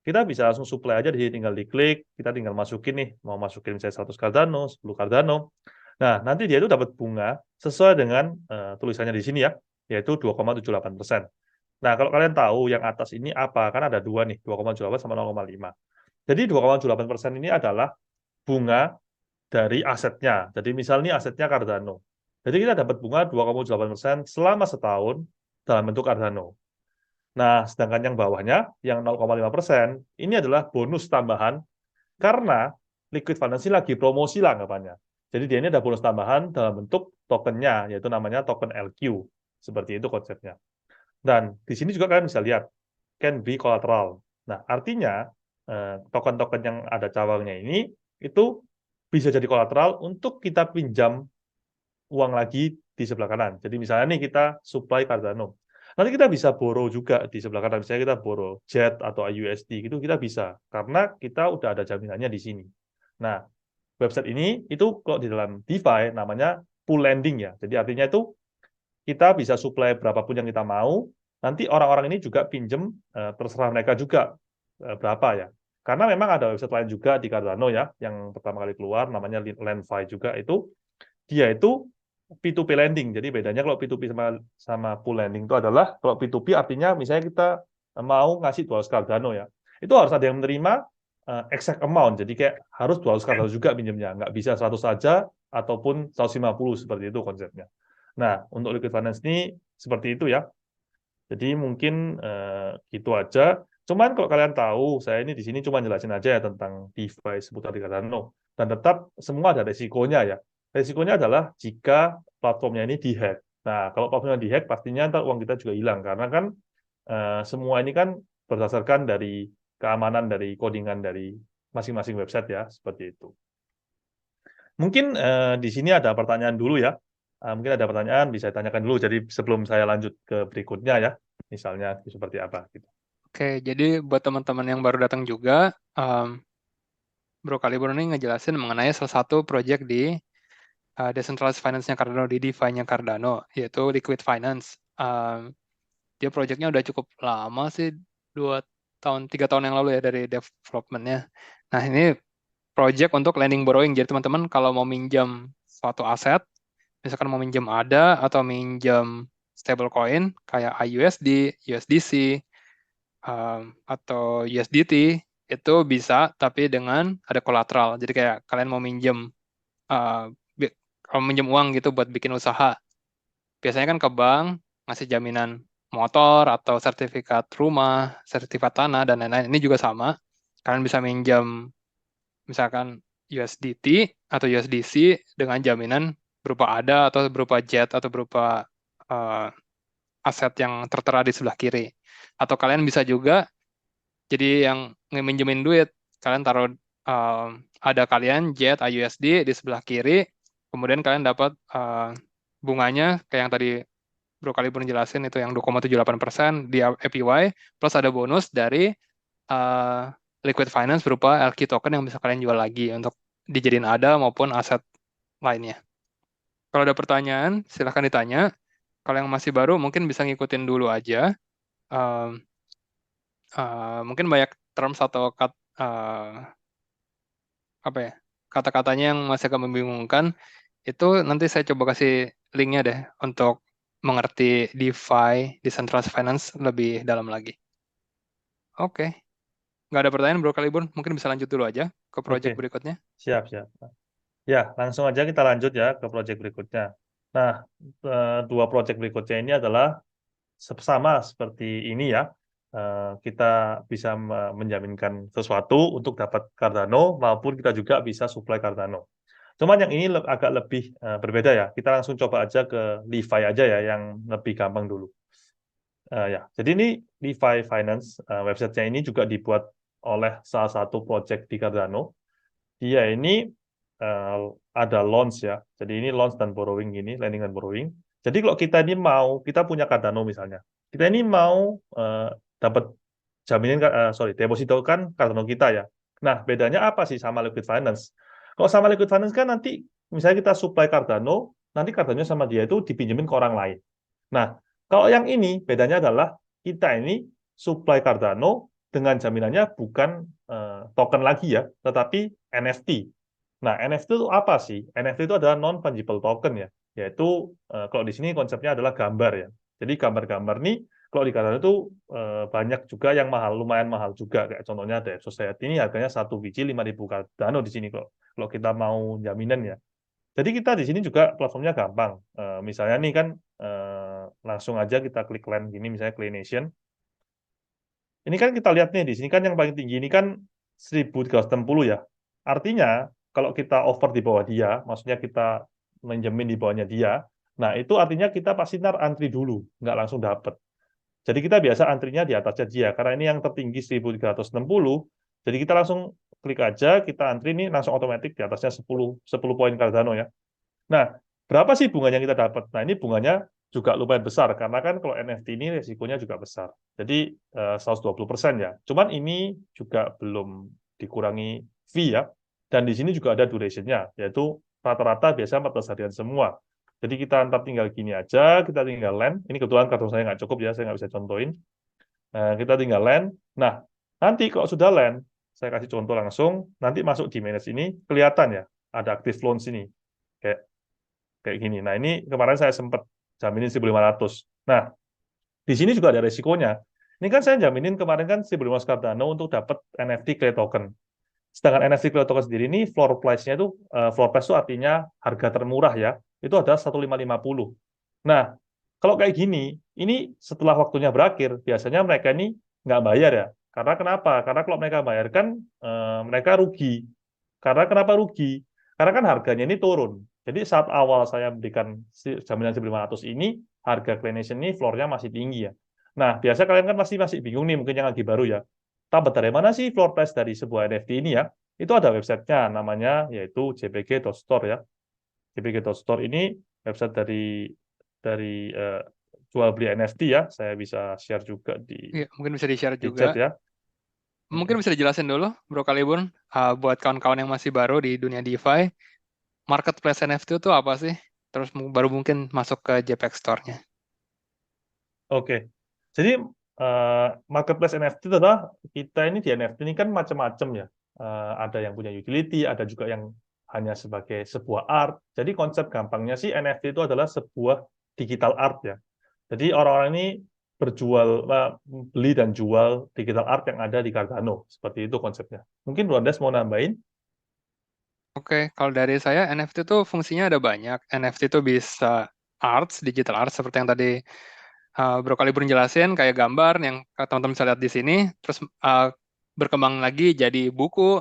kita bisa langsung supply aja di sini, tinggal diklik, kita tinggal masukin nih, mau masukin misalnya 100 Cardano, 10 Cardano. Nah, nanti dia itu dapat bunga sesuai dengan tulisannya di sini ya, yaitu 2,78%. Nah, kalau kalian tahu yang atas ini apa, kan ada dua nih, 2,78 sama 0,5. Jadi 2,78% ini adalah bunga dari asetnya. Jadi misalnya asetnya Cardano. Jadi kita dapat bunga 2,8% selama setahun dalam bentuk Cardano. Nah, sedangkan yang bawahnya, yang 0,5%, ini adalah bonus tambahan karena Liquid Finance lagi promosi lah anggapannya. Jadi dia ini ada bonus tambahan dalam bentuk tokennya, yaitu namanya token LQ. Seperti itu konsepnya. Dan di sini juga kalian bisa lihat, can be collateral. Nah, artinya token-token yang ada cawangnya ini, itu bisa jadi kolateral untuk kita pinjam uang lagi di sebelah kanan. Jadi misalnya nih kita supply Cardano. Nanti kita bisa borrow juga di sebelah kanan. Misalnya kita borrow JET atau USD gitu kita bisa. Karena kita udah ada jaminannya di sini. Nah, website ini itu kalau di dalam DeFi namanya pool lending ya. Jadi artinya itu kita bisa supply berapapun yang kita mau. Nanti orang-orang ini juga pinjem terserah mereka juga berapa ya. Karena memang ada website lain juga di Cardano ya, yang pertama kali keluar namanya LendFi juga itu dia itu P2P lending. Jadi bedanya kalau P2P sama pool lending itu adalah kalau P2P artinya misalnya kita mau ngasih 200 Cardano ya. Itu harus ada yang menerima exact amount. Jadi kayak harus 200 Cardano juga pinjamnya. Nggak bisa 100 saja ataupun 150 seperti itu konsepnya. Nah, untuk Liquid Finance ini seperti itu ya. Jadi mungkin gitu aja. Cuman kalau kalian tahu, saya ini di sini cuma jelasin aja ya tentang DeFi seputar Cardano. Dan tetap semua ada resikonya ya. Resikonya adalah jika platformnya ini dihack. Nah, kalau platformnya dihack, pastinya ntar uang kita juga hilang. Karena kan semua ini kan berdasarkan dari keamanan dari codingan dari masing-masing website ya, seperti itu. Mungkin di sini ada pertanyaan dulu ya. Mungkin ada pertanyaan bisa ditanyakan dulu. Jadi sebelum saya lanjut ke berikutnya ya, misalnya seperti apa gitu. Oke, jadi buat teman-teman yang baru datang juga, Bro Kalibur ini ngejelasin mengenai salah satu project di decentralized finance-nya Cardano, di DeFi-nya Cardano, yaitu Liquid Finance. Dia project-nya udah cukup lama sih, 3 tahun yang lalu ya dari development-nya. Nah, ini project untuk lending borrowing. Jadi teman-teman kalau mau minjam suatu aset, misalkan mau minjam ADA atau minjam stablecoin kayak IUSD, USDC, atau USDT, itu bisa tapi dengan ada kolateral. Jadi kayak kalian mau minjem kalau minjem uang gitu buat bikin usaha, biasanya kan ke bank ngasih jaminan motor atau sertifikat rumah, sertifikat tanah dan lain-lain. Ini juga sama. Kalian bisa minjem misalkan USDT atau USDC dengan jaminan berupa ADA atau berupa JET atau berupa aset yang tertera di sebelah kiri. Atau kalian bisa juga jadi yang minjemin duit, kalian taruh ada kalian JET USD di sebelah kiri, kemudian kalian dapat bunganya kayak yang tadi Bro Kalibur jelasin itu yang 2,78% di APY, plus ada bonus dari liquid finance berupa LQ token yang bisa kalian jual lagi untuk dijadiin ADA maupun aset lainnya. Kalau ada pertanyaan, silahkan ditanya. Kalau yang masih baru, mungkin bisa ngikutin dulu aja. Um, Mungkin banyak terms atau apa ya, kata-katanya yang masih agak membingungkan. Itu nanti saya coba kasih linknya deh untuk mengerti DeFi, Decentralized Finance lebih dalam lagi. Oke, nggak ada pertanyaan Bro Kalibun. Mungkin bisa lanjut dulu aja ke project Oke, berikutnya. siap. Ya, langsung aja kita lanjut ya ke project berikutnya. Nah, dua project berikutnya ini adalah sama seperti ini ya. Kita bisa menjaminkan sesuatu untuk dapat Cardano maupun kita juga bisa supply Cardano. Cuman yang ini agak lebih berbeda ya. Kita langsung coba aja ke DeFi aja ya, yang lebih gampang dulu. Ya, jadi ini DeFi Finance, websitenya ini juga dibuat oleh salah satu project di Cardano. Dia ini ada launch ya. Jadi ini launch dan borrowing ini, lending dan borrowing. Jadi kalau kita ini mau, kita punya Cardano misalnya. Kita ini mau dapat jaminan, deposito kan Cardano kita ya. Nah, bedanya apa sih sama Liquid Finance? Kalau sama Liquid Finance kan nanti, misalnya kita supply Cardano, nanti Cardano sama dia itu dipinjemin ke orang lain. Nah, kalau yang ini bedanya adalah kita ini supply Cardano dengan jaminannya bukan token lagi ya, tetapi NFT. Nah, NFT itu apa sih? NFT itu adalah non-fungible token ya, yaitu kalau di sini konsepnya adalah gambar ya. Jadi gambar-gambar nih, kalau di Cardano itu banyak juga yang mahal, lumayan mahal juga. Kayak contohnya ada Society ini harganya satu biji 5.000 Cardano di sini kalau kita mau jaminan ya. Jadi kita di sini juga platformnya gampang. Misalnya nih kan langsung aja kita klik lend gini, misalnya Clay Nation. Ini kan kita lihat nih, di sini kan yang paling tinggi ini kan 1.360 ya. Artinya, kalau kita offer di bawah dia, maksudnya kita menjamin di bawahnya dia, nah itu artinya kita pasti antri dulu, nggak langsung dapat. Jadi kita biasa antrinya di atasnya dia, karena ini yang tertinggi 1.360, jadi kita langsung klik aja, kita antri ini langsung otomatis di atasnya 10 poin Cardano ya. Nah, berapa sih bunganya yang kita dapat? Nah, ini bunganya juga lumayan besar, karena kan kalau NFT ini resikonya juga besar. Jadi 120% ya. Cuman ini juga belum dikurangi fee ya. Dan di sini juga ada duration-nya, yaitu rata-rata biasa 14 harian semua. Jadi kita ntar tinggal gini aja, kita tinggal lend. Ini kebetulan kartu saya nggak cukup ya, saya nggak bisa contohin. Nah, kita tinggal lend. Nah, nanti kalau sudah lend, saya kasih contoh langsung, nanti masuk di manage ini, kelihatan ya, ada active loans ini. Kayak gini. Nah, ini kemarin saya sempat jaminin 1.500. Nah, di sini juga ada resikonya. Ini kan saya jaminin kemarin kan 1.500 Cardano untuk dapat NFT Clay Token. Sedangkan NFT Clay Token sendiri ini floor price-nya itu, floor price itu artinya harga termurah ya, itu adalah 1.550. Nah, kalau kayak gini, ini setelah waktunya berakhir, biasanya mereka ini nggak bayar ya. Karena kenapa? Karena kalau mereka bayar kan mereka rugi. Karena kenapa rugi? Karena kan harganya ini turun. Jadi saat awal saya berikan jaminan 1.500 ini, harga Clay Nation ini floor-nya masih tinggi ya. Nah, biasa kalian kan masih bingung nih, mungkin yang lagi baru ya. Dapat dari mana sih floor price dari sebuah NFT ini ya? Itu ada websitenya, namanya yaitu jpg.store ya. jpg.store ini website dari jual beli NFT ya. Saya bisa share juga Iya, mungkin bisa di-share di juga. chat ya. Mungkin bisa dijelasin dulu, Bro Kalibun, buat kawan-kawan yang masih baru di dunia DeFi, marketplace NFT itu apa sih? Terus baru mungkin masuk ke JPEG Store-nya. Oke. Jadi marketplace NFT itu adalah kita ini di NFT ini kan macam-macam ya. Ada yang punya utility, ada juga yang hanya sebagai sebuah art. Jadi konsep gampangnya sih NFT itu adalah sebuah digital art ya. Jadi orang-orang ini beli dan jual digital art yang ada di Cardano. Seperti itu konsepnya. Mungkin Rondes mau nambahin? Oke, kalau dari saya NFT itu fungsinya ada banyak. NFT itu bisa arts, digital art seperti yang tadi Bro Kalibun jelasin, kayak gambar yang teman-teman bisa lihat di sini, terus berkembang lagi jadi buku.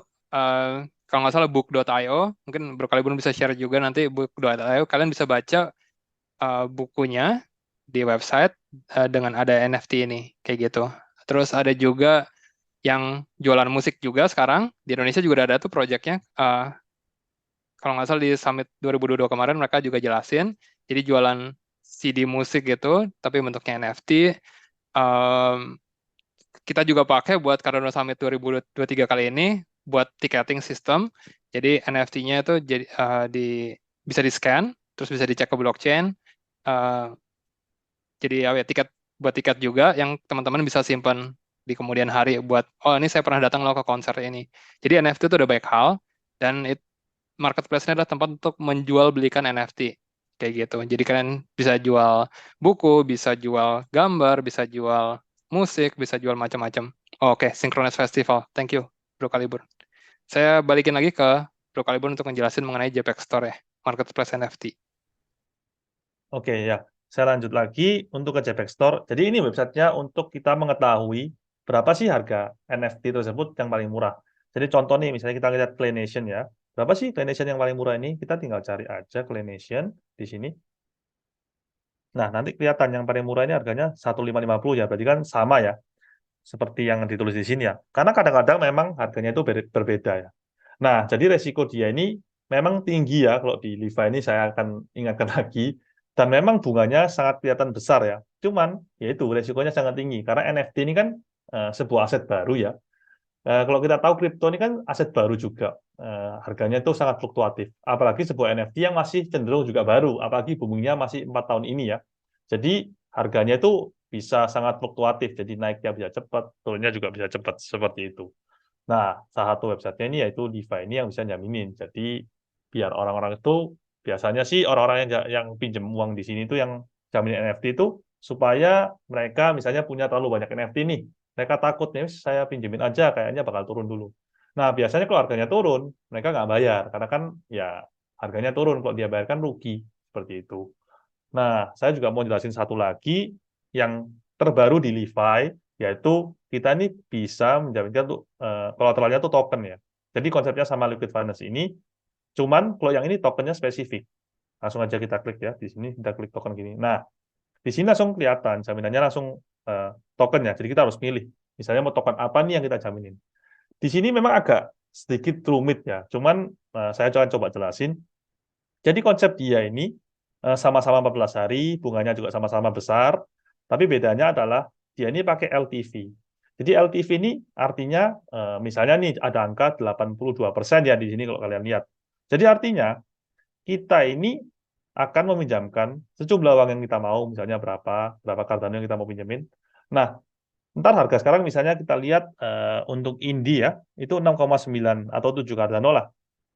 Kalau nggak salah book.io, mungkin Bro Kalibun bisa share juga nanti book.io. Kalian bisa baca bukunya di website dengan ada NFT ini, kayak gitu. Terus ada juga yang jualan musik juga sekarang. Di Indonesia juga ada tuh projectnya. Kalau nggak salah di Summit 2022 kemarin mereka juga jelasin. Jadi jualan CD musik gitu, tapi bentuknya NFT. Um, kita juga pakai buat Cardano Summit 2023 kali ini buat ticketing system. Jadi NFT-nya itu jadi bisa di-scan, terus bisa dicek ke blockchain. Jadi ya tiket buat tiket juga yang teman-teman bisa simpan di kemudian hari buat ini saya pernah datang loh ke konser ini. Jadi NFT itu udah banyak hal dan marketplace-nya adalah tempat untuk menjual belikan NFT kayak gitu. Jadi kalian bisa jual buku, bisa jual gambar, bisa jual musik, bisa jual macam-macam. Oke, Synchronous Festival. Thank you, Bro Kalibur. Saya balikin lagi ke Bro Kalibur untuk menjelasin mengenai JPEG Store ya, marketplace NFT. Oke ya, saya lanjut lagi untuk ke JPEG Store. Jadi ini websitenya untuk kita mengetahui berapa sih harga NFT tersebut yang paling murah. Jadi contoh nih, misalnya kita lihat Clay Nation ya. Berapa sih Clay Nation yang paling murah ini? Kita tinggal cari aja Clay Nation di sini. Nah, nanti kelihatan yang paling murah ini harganya 1.550 ya, berarti kan sama ya, seperti yang ditulis di sini ya. Karena kadang-kadang memang harganya itu berbeda ya. Nah, jadi resiko dia ini memang tinggi ya, kalau di Liva ini saya akan ingatkan lagi, dan memang bunganya sangat kelihatan besar ya. Cuman, yaitu resikonya sangat tinggi, karena NFT ini kan sebuah aset baru ya. Kalau kita tahu kripto ini kan aset baru juga, harganya itu sangat fluktuatif. Apalagi sebuah NFT yang masih cenderung juga baru, apalagi boomingnya masih 4 tahun ini ya. Jadi harganya itu bisa sangat fluktuatif, jadi naiknya bisa cepat, turunnya juga bisa cepat, seperti itu. Nah, salah satu websitenya ini yaitu Liva ini yang bisa nyaminin. Jadi biar orang-orang itu, biasanya sih orang-orang yang pinjam uang di sini itu yang jaminan NFT itu supaya mereka misalnya punya terlalu banyak NFT nih, mereka takut nih saya pinjemin aja kayaknya bakal turun dulu. Nah, biasanya kalau harganya turun, mereka nggak bayar karena kan ya harganya turun, kalau dia bayar kan rugi seperti itu. Nah, saya juga mau jelasin satu lagi yang terbaru di Levi, yaitu kita ini bisa menjaminkan untuk kolateralnya itu token ya. Jadi konsepnya sama Liquid Finance ini, cuman kalau yang ini tokennya spesifik. Langsung aja kita klik ya, di sini kita klik token gini. Nah, di sini langsung kelihatan jaminannya langsung token ya. Jadi kita harus milih. Misalnya mau token apa nih yang kita jaminin. Di sini memang agak sedikit rumit ya. Cuman saya akan coba jelasin. Jadi konsep dia ini sama-sama 14 hari, bunganya juga sama-sama besar, tapi bedanya adalah dia ini pakai LTV. Jadi LTV ini artinya misalnya nih ada angka 82% ya di sini kalau kalian lihat. Jadi artinya kita ini akan meminjamkan sejumlah uang yang kita mau, misalnya berapa Cardano yang kita mau pinjemin. Nah, ntar harga sekarang misalnya kita lihat untuk Indi ya, itu 6,9 atau 7 Cardano lah.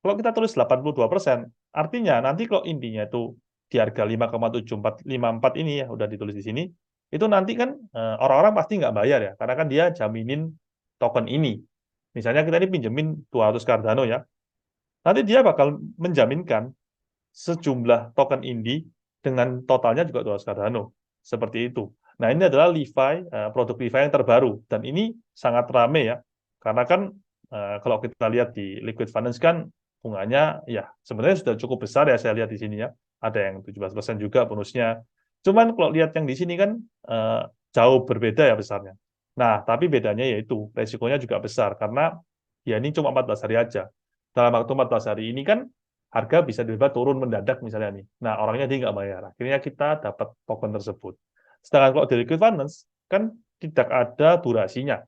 Kalau kita tulis 82%, artinya nanti kalau Indinya itu di harga 5,7454 ini ya, udah ditulis di sini, itu nanti kan orang-orang pasti nggak bayar ya, karena kan dia jaminin token ini. Misalnya kita ini pinjemin 200 Cardano ya, nanti dia bakal menjaminkan sejumlah token Indi dengan totalnya juga 200 Cardano. Seperti itu. Nah, ini adalah Levi, produk Levi yang terbaru. Dan ini sangat rame ya. Karena kan kalau kita lihat di Liquid Finance kan bunganya ya sebenarnya sudah cukup besar ya, saya lihat di sini ya. Ada yang 17% juga bonusnya. Cuman kalau lihat yang di sini kan jauh berbeda ya besarnya. Nah, tapi bedanya yaitu resikonya juga besar karena ya ini cuma 14 hari aja. Dalam waktu 14 hari ini kan harga bisa tiba-tiba turun mendadak misalnya nih. Nah, orangnya dia nggak bayar. Akhirnya kita dapat token tersebut. Sedangkan kalau di Liquid Finance, kan tidak ada durasinya.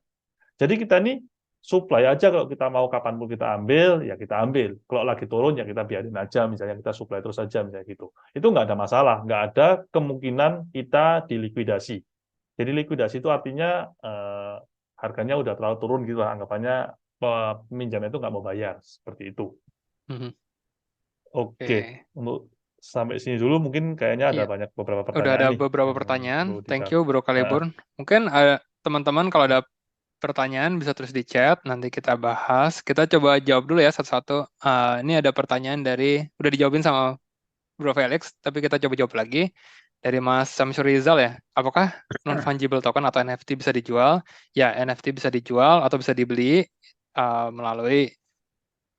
Jadi kita ini supply aja, kalau kita mau kapanpun kita ambil, ya kita ambil. Kalau lagi turun, ya kita biarin aja, misalnya kita supply terus aja, misalnya gitu. Itu nggak ada masalah, nggak ada kemungkinan kita dilikuidasi. Jadi likuidasi itu artinya harganya udah terlalu turun gitu lah, anggapannya peminjamnya itu nggak mau bayar, seperti itu. Oke, untuk sampai sini dulu mungkin kayaknya ada Iya. beberapa Udah pertanyaan ada nih beberapa yang pertanyaan. perlu Thank dijawab. you, Bro Kalibur. Mungkin teman-teman kalau ada pertanyaan bisa terus di chat, nanti kita bahas. Kita coba jawab dulu ya satu-satu. Ini ada pertanyaan udah dijawabin sama Bro Felix, tapi kita coba jawab lagi. Dari Mas Samsur Rizal ya, apakah non-fungible token atau NFT bisa dijual? Ya, NFT bisa dijual atau bisa dibeli melalui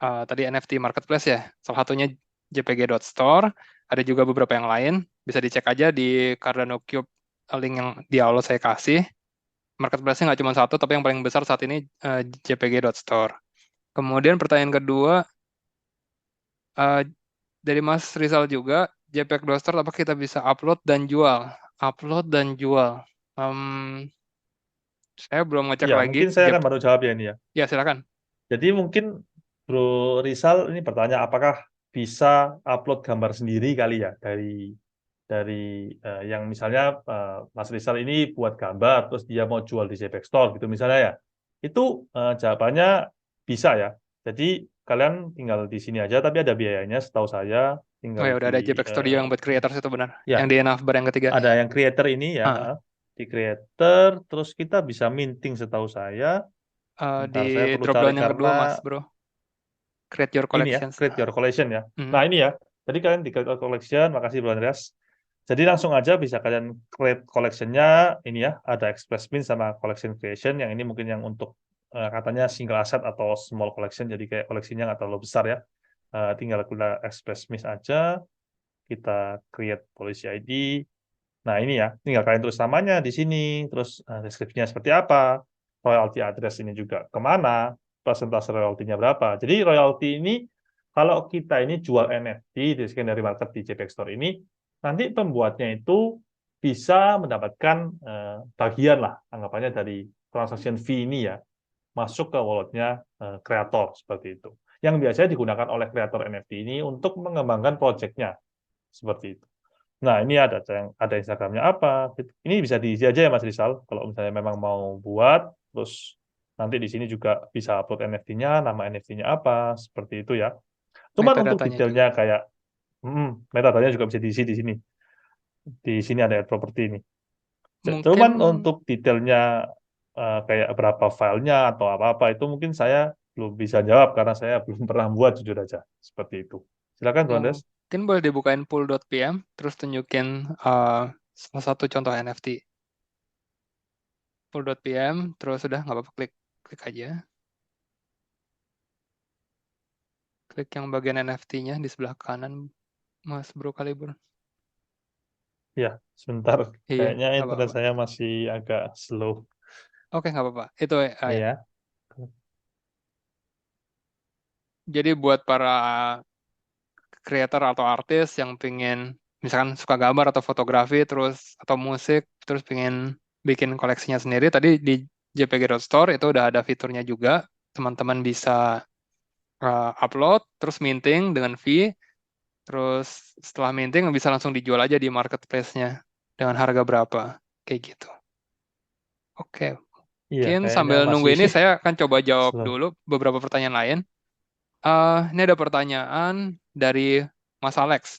tadi NFT Marketplace ya. Salah satunya jpg.store, ada juga beberapa yang lain. Bisa dicek aja di Cardano Cube, link yang di awal saya kasih. Marketplace-nya nggak cuma satu, tapi yang paling besar saat ini jpg.store. Kemudian pertanyaan kedua, dari Mas Rizal juga, jpeg.store apakah kita bisa upload dan jual? Upload dan jual. Saya belum ngecek Ya, lagi. mungkin saya akan baru jawab ya ini ya. Ya, silakan. Jadi mungkin Bro Rizal ini bertanya apakah bisa upload gambar sendiri kali ya dari yang misalnya Mas Rizal ini buat gambar terus dia mau jual di JPEG Store gitu misalnya ya. Itu jawabannya bisa ya. Jadi kalian tinggal di sini aja tapi ada biayanya setahu saya Oh ya, tinggal udah ada di JPEG Studio yang buat creators itu benar. Yang ya di navbar yang ketiga. ada yang creator ini ya Ah, di creator terus kita bisa minting setahu saya. di Bentar saya perlu drop cari down yang kedua, Mas, karena Bro. Create your ini ya, collections. create your collection ya. Mhm. Nah, ini ya. Jadi kalian di create your collection, makasih Bro Andreas. Jadi langsung aja bisa kalian create collection-nya, ini ya, ada Express Bin sama Collection Creation, yang ini mungkin yang untuk katanya single asset atau small collection, jadi kayak koleksinya nggak terlalu besar ya. Tinggal kita Express Bin aja, kita create policy ID. Nah, ini ya, tinggal kalian tulis namanya di sini, terus deskripsinya seperti apa, royalty address ini juga kemana, persentase royaltinya berapa. Jadi royalti ini, kalau kita ini jual NFT di secondary market di JPEG Store ini, nanti pembuatnya itu bisa mendapatkan bagian lah, anggapannya dari transaction fee ini ya, masuk ke walletnya kreator, seperti itu. Yang biasanya digunakan oleh kreator NFT ini untuk mengembangkan project-nya, seperti itu. Nah, ini ada Instagramnya apa. Ini bisa diisi aja ya Mas Rizal. Kalau misalnya memang mau buat, terus nanti di sini juga bisa upload NFT-nya, nama NFT-nya apa, seperti itu ya. Cuman untuk Metadatanya juga. detailnya kayak metadata juga bisa diisi di sini. Di sini ada properti ini. Mungkin Cuman untuk detailnya kayak berapa filenya atau apa-apa itu mungkin saya belum bisa jawab karena saya belum pernah buat jujur aja. Seperti itu. Silakan Bro Andes. mungkin boleh dibukain pool.pm, terus tunjukin salah satu contoh NFT. Pool.pm, terus udah nggak apa-apa, klik aja. Klik yang bagian NFT-nya di sebelah kanan, Mas Bro Kalibur. Ya, sebentar. Iya, Kayaknya nggak internet apa-apa. saya masih agak slow. Oke, nggak apa-apa. Itu ya. Iya. Jadi buat para creator atau artis yang pengen misalkan suka gambar atau fotografi terus atau musik terus pengen bikin koleksinya sendiri, tadi di JPG.Store itu udah ada fiturnya juga, teman-teman bisa upload terus minting dengan fee, terus setelah minting bisa langsung dijual aja di marketplace-nya dengan harga berapa kayak gitu. Oke, Iya, mungkin kayaknya sambil masih nunggu ini saya akan coba jawab slow. dulu beberapa pertanyaan lain. Ini ada pertanyaan dari Mas Alex.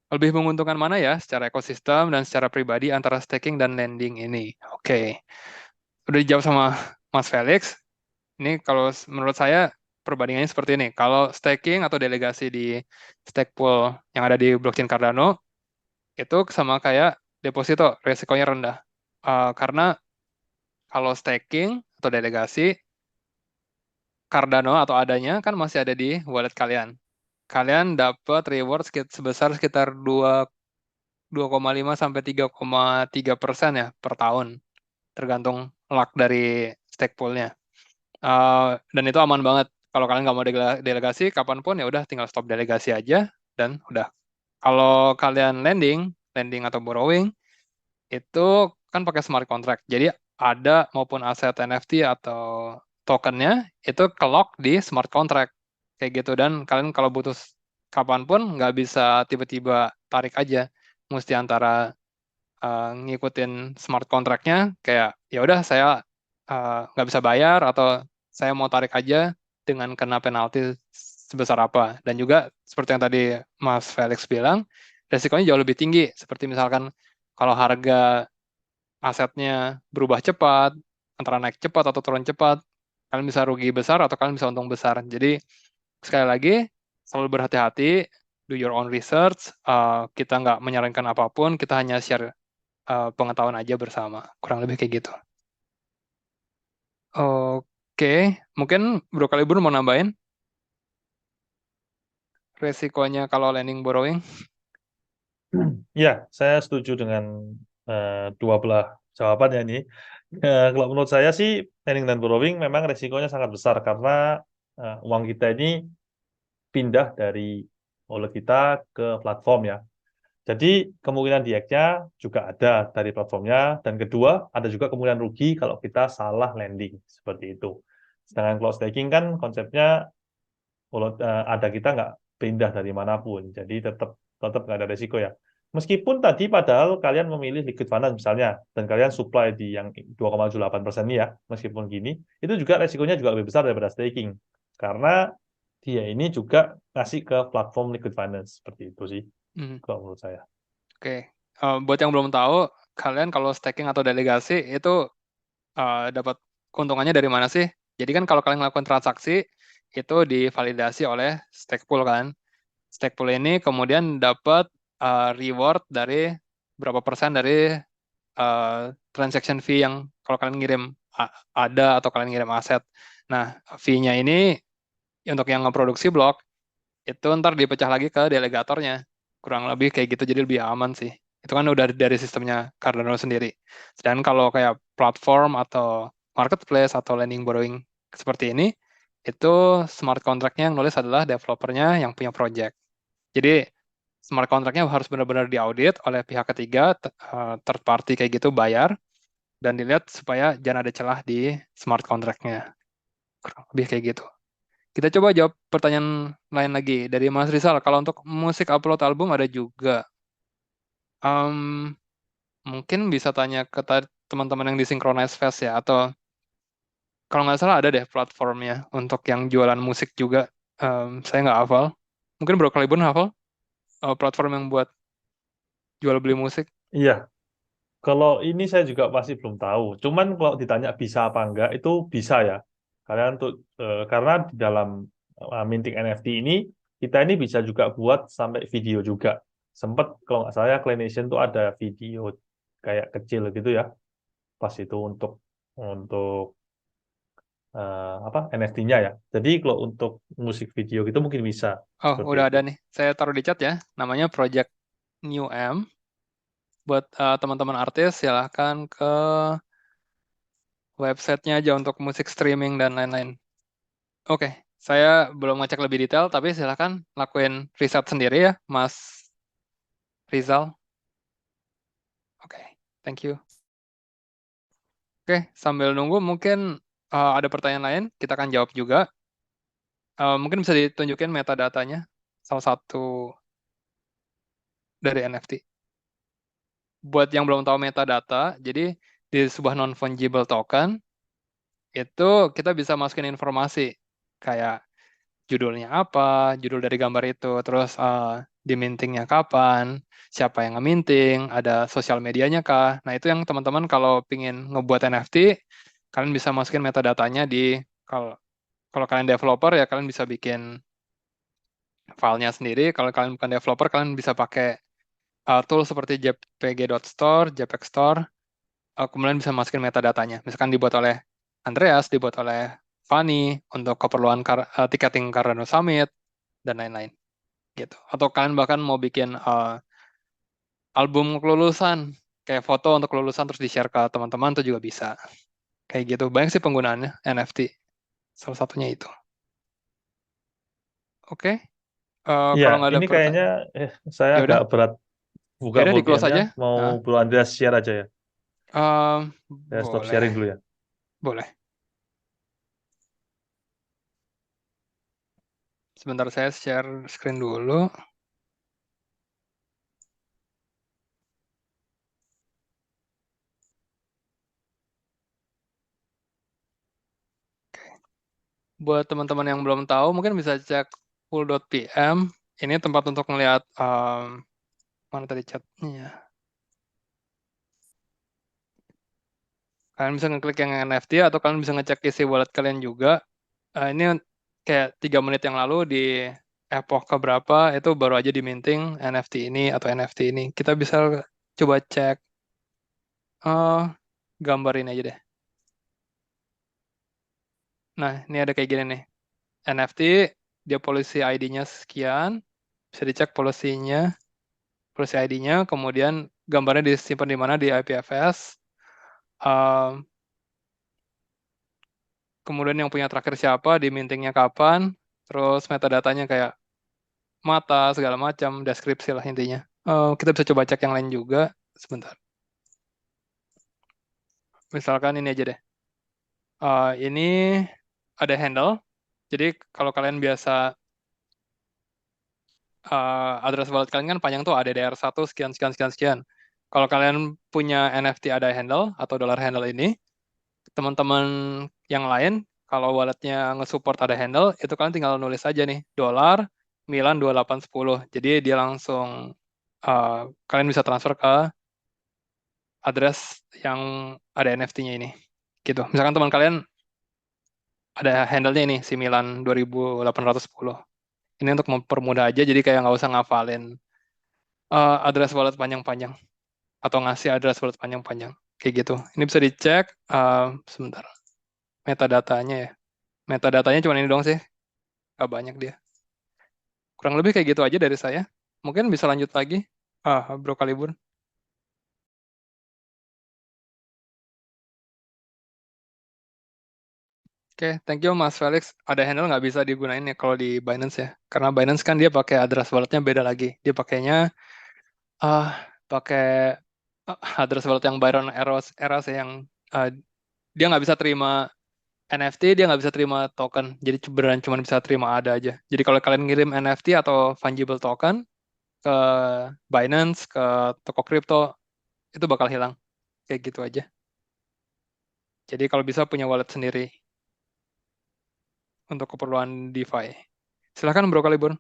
Lebih menguntungkan mana ya secara ekosistem dan secara pribadi antara staking dan lending ini? Oke. Udah dijawab sama Mas Felix. Ini kalau menurut saya perbandingannya seperti ini. Kalau staking atau delegasi di stake pool yang ada di blockchain Cardano, itu sama kayak deposito, resikonya rendah. Karena kalau staking atau delegasi, Cardano atau adanya kan masih ada di wallet kalian. Kalian dapat reward sebesar sekitar 2,5 sampai 3,3% ya per tahun, tergantung luck dari stake poolnya. Dan itu aman banget. Kalau kalian nggak mau delegasi, kapanpun ya udah tinggal stop delegasi aja dan udah. Kalau kalian lending atau borrowing, itu kan pakai smart contract. Jadi ada maupun aset NFT atau tokennya itu ke-lock di smart contract kayak gitu, dan kalian kalau butuh kapanpun nggak bisa tiba-tiba tarik aja, mesti antara ngikutin smart contract-nya kayak ya udah saya nggak bisa bayar atau saya mau tarik aja dengan kena penalti sebesar apa. Dan juga seperti yang tadi Mas Felix bilang, resikonya jauh lebih tinggi, seperti misalkan kalau harga asetnya berubah cepat, antara naik cepat atau turun cepat, kalian bisa rugi besar atau kalian bisa untung besar. Jadi sekali lagi, selalu berhati-hati, do your own research. Kita nggak menyarankan apapun, kita hanya share pengetahuan aja bersama. Kurang lebih kayak gitu. Oke, mungkin Bro Kalibur mau nambahin resikonya kalau lending borrowing? Ya, saya setuju dengan dua belah jawabannya ini. Kalau menurut saya sih, lending dan borrowing memang resikonya sangat besar karena uang kita ini pindah dari wallet kita ke platform ya. Jadi kemungkinan di hack-nya juga ada dari platformnya, dan kedua ada juga kemungkinan rugi kalau kita salah landing seperti itu. Sedangkan cloud staking kan konsepnya ada kita nggak pindah dari manapun, jadi tetap tetap nggak ada resiko ya. Meskipun tadi padahal kalian memilih liquid finance misalnya, dan kalian supply di yang 2,78% ini ya, meskipun gini, itu juga resikonya juga lebih besar daripada staking. Karena dia ini juga ngasih ke platform liquid finance, seperti itu sih, Hmm, kalau menurut saya. Oke. Buat yang belum tahu, kalian kalau staking atau delegasi itu dapat keuntungannya dari mana sih? Jadi kan kalau kalian melakukan transaksi, itu divalidasi oleh stake pool kan. Stake pool ini kemudian dapat reward dari berapa persen dari transaction fee yang kalau kalian ngirim ada atau kalian ngirim aset. Nah, fee-nya ini untuk yang ngeproduksi blok itu ntar dipecah lagi ke delegatornya. Kurang lebih kayak gitu, jadi lebih aman sih. Itu kan udah dari sistemnya Cardano sendiri. Dan kalau kayak platform atau marketplace atau lending borrowing seperti ini, itu smart contract-nya yang nulis adalah developernya yang punya project. Jadi smart contract-nya harus benar-benar diaudit oleh pihak ketiga, third party kayak gitu, bayar, dan dilihat supaya jangan ada celah di smart contract-nya. Kurang lebih kayak gitu. Kita coba jawab pertanyaan lain lagi dari Mas Rizal. Kalau untuk musik upload album ada juga. Em, Mungkin bisa tanya ke teman-teman yang di Synchronize Fest ya. Atau kalau nggak salah ada deh platformnya untuk yang jualan musik juga. Saya nggak hafal. Mungkin Bro Kalibun hafal platform yang buat jual beli musik. Iya, kalau ini saya juga masih belum tahu. Cuman kalau ditanya bisa apa enggak, itu bisa ya. Karena di dalam minting NFT ini, kita ini bisa juga buat sampai video juga. Sempet kalau nggak salah ya, Clay Nation tuh ada video kayak kecil gitu ya. Pas itu untuk apa NFT-nya ya. Jadi kalau untuk musik video gitu mungkin bisa Oh, seperti udah itu. ada nih. Saya taruh di chat ya. Namanya Project New M. Buat teman-teman artis, silahkan ke websitenya aja untuk musik streaming dan lain-lain. Oke, saya belum ngecek lebih detail, tapi silahkan lakuin riset sendiri ya, Mas Rizal. Oke, thank you. Oke, sambil nunggu mungkin ada pertanyaan lain, kita akan jawab juga. Mungkin bisa ditunjukin metadatanya, salah satu dari NFT. Buat yang belum tahu metadata, jadi di sebuah non-fungible token, itu kita bisa masukin informasi, kayak judulnya apa, judul dari gambar itu, terus dimintingnya kapan, siapa yang ngeminting, ada sosial medianya kah. Nah, itu yang teman-teman kalau pingin ngebuat NFT, kalian bisa masukin metadatanya kalau kalau kalian developer ya kalian bisa bikin filenya sendiri. Kalau kalian bukan developer, kalian bisa pakai tool seperti jpg.store, jpeg store, kemudian bisa masukin metadatanya. Misalkan dibuat oleh Andreas, dibuat oleh Fanny untuk keperluan ticketing Cardano Summit dan lain-lain gitu. Atau kalian bahkan mau bikin album kelulusan, kayak foto untuk kelulusan terus di-share ke teman-teman itu juga bisa. Kayak gitu. Banyak sih penggunaannya NFT. Salah satunya itu. Oke. Iya, Kalau nggak ada ini kayaknya pertanyaan, saya ya agak udah, berat ya buka udah di close VPN-nya. aja. Mau Nah, Bro Andreas share aja ya. Saya stop boleh, sharing dulu ya. boleh. Sebentar saya share screen dulu. Buat teman-teman yang belum tahu, mungkin bisa cek pool.pm. Ini tempat untuk melihat mana tadi chatnya. Kalian bisa ngeklik yang NFT atau kalian bisa ngecek isi wallet kalian juga. Ini kayak 3 menit yang lalu di epoch keberapa itu baru aja diminting NFT ini atau NFT ini. Kita bisa coba cek eh gambar ini aja deh. Nah, ini ada kayak gini nih. NFT, dia policy ID-nya sekian. Bisa dicek policy-nya, policy ID-nya, kemudian gambarnya disimpan di mana di IPFS. Eh, Kemudian yang punya terakhir siapa, dimintingnya kapan, terus metadatanya kayak mata, segala macam, deskripsi lah intinya. Kita bisa coba cek yang lain juga. Sebentar. Misalkan ini aja deh. Ini ada handle. Jadi kalau kalian biasa address wallet kalian kan panjang tuh ADDR1 sekian sekian sekian sekian. Kalau kalian punya NFT ada handle atau dollar handle ini, teman-teman yang lain kalau walletnya nge-support ada handle, itu kalian tinggal nulis aja nih dolar Milan 2810. Jadi dia langsung kalian bisa transfer ke address yang ada NFT-nya ini. Gitu. Misalkan teman kalian ada handle-nya ini si Milan 2810. Ini untuk mempermudah aja, jadi kayak nggak usah ngafalin address wallet panjang-panjang atau ngasih address wallet panjang-panjang kayak gitu. Ini bisa dicek sebentar. Metadatanya ya. Metadatanya cuma ini doang sih, nggak banyak dia. Kurang lebih kayak gitu aja dari saya. Mungkin bisa lanjut lagi, Bro Kalibun. Oke, thank you Mas Felix. Ada handle nggak bisa digunain ya kalau di Binance ya? Karena Binance kan dia pakai address walletnya beda lagi. Dia pakainya pakai address wallet yang Byron Eras yang dia nggak bisa terima NFT, dia nggak bisa terima token. Jadi beneran cuma bisa terima ADA aja. Jadi kalau kalian ngirim NFT atau fungible token ke Binance, ke toko kripto, itu bakal hilang. Kayak gitu aja. Jadi kalau bisa punya wallet sendiri untuk keperluan DeFi. Silahkan Bro Kalibun.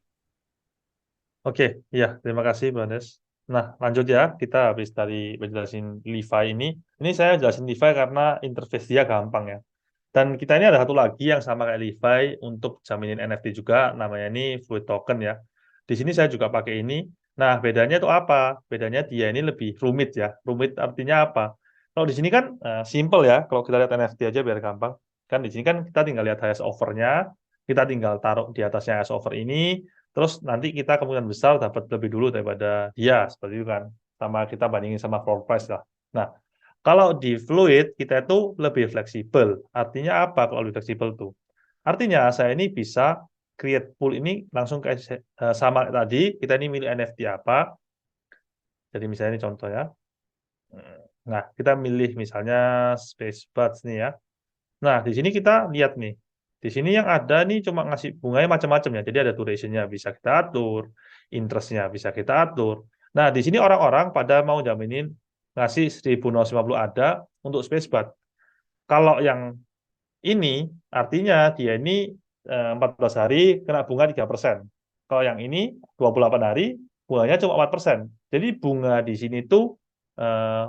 Oke, ya, terima kasih, Bang Des. Nah, lanjut ya. Kita habis dari menjelasin Levi ini. Ini saya jelasin Levi karena interface dia gampang ya. Dan kita ini ada satu lagi yang sama kayak Levi untuk jaminin NFT juga, namanya ini Fluid Token ya. Di sini saya juga pakai ini. Nah, bedanya itu apa? Bedanya dia ini lebih rumit ya. Rumit artinya apa? Kalau di sini kan simple ya. Kalau kita lihat NFT aja biar gampang. Kan di sini kan kita tinggal lihat highest offer-nya, kita tinggal taruh di atasnya highest offer ini, terus nanti kita kemungkinan besar dapat lebih dulu daripada dia, seperti itu kan. Sama kita bandingin sama floor price lah. Nah, kalau di fluid kita itu lebih fleksibel. Artinya apa kalau lebih fleksibel tuh? Artinya saya ini bisa create pool ini langsung kayak sama tadi, kita ini milih NFT apa. Jadi misalnya ini contoh ya. Nah, kita milih misalnya Space Buds nih ya. Nah, di sini kita lihat nih. Di sini yang ada nih cuma ngasih bunganya macam-macam ya. Jadi ada duration-nya bisa kita atur, interest-nya bisa kita atur. Nah, di sini orang-orang pada mau jaminin ngasih 1.950 ada untuk Space Bud. Kalau yang ini artinya dia ini 14 hari kena bunga 3%. Kalau yang ini 28 hari bunganya cuma 4%. Jadi bunga di sini tuh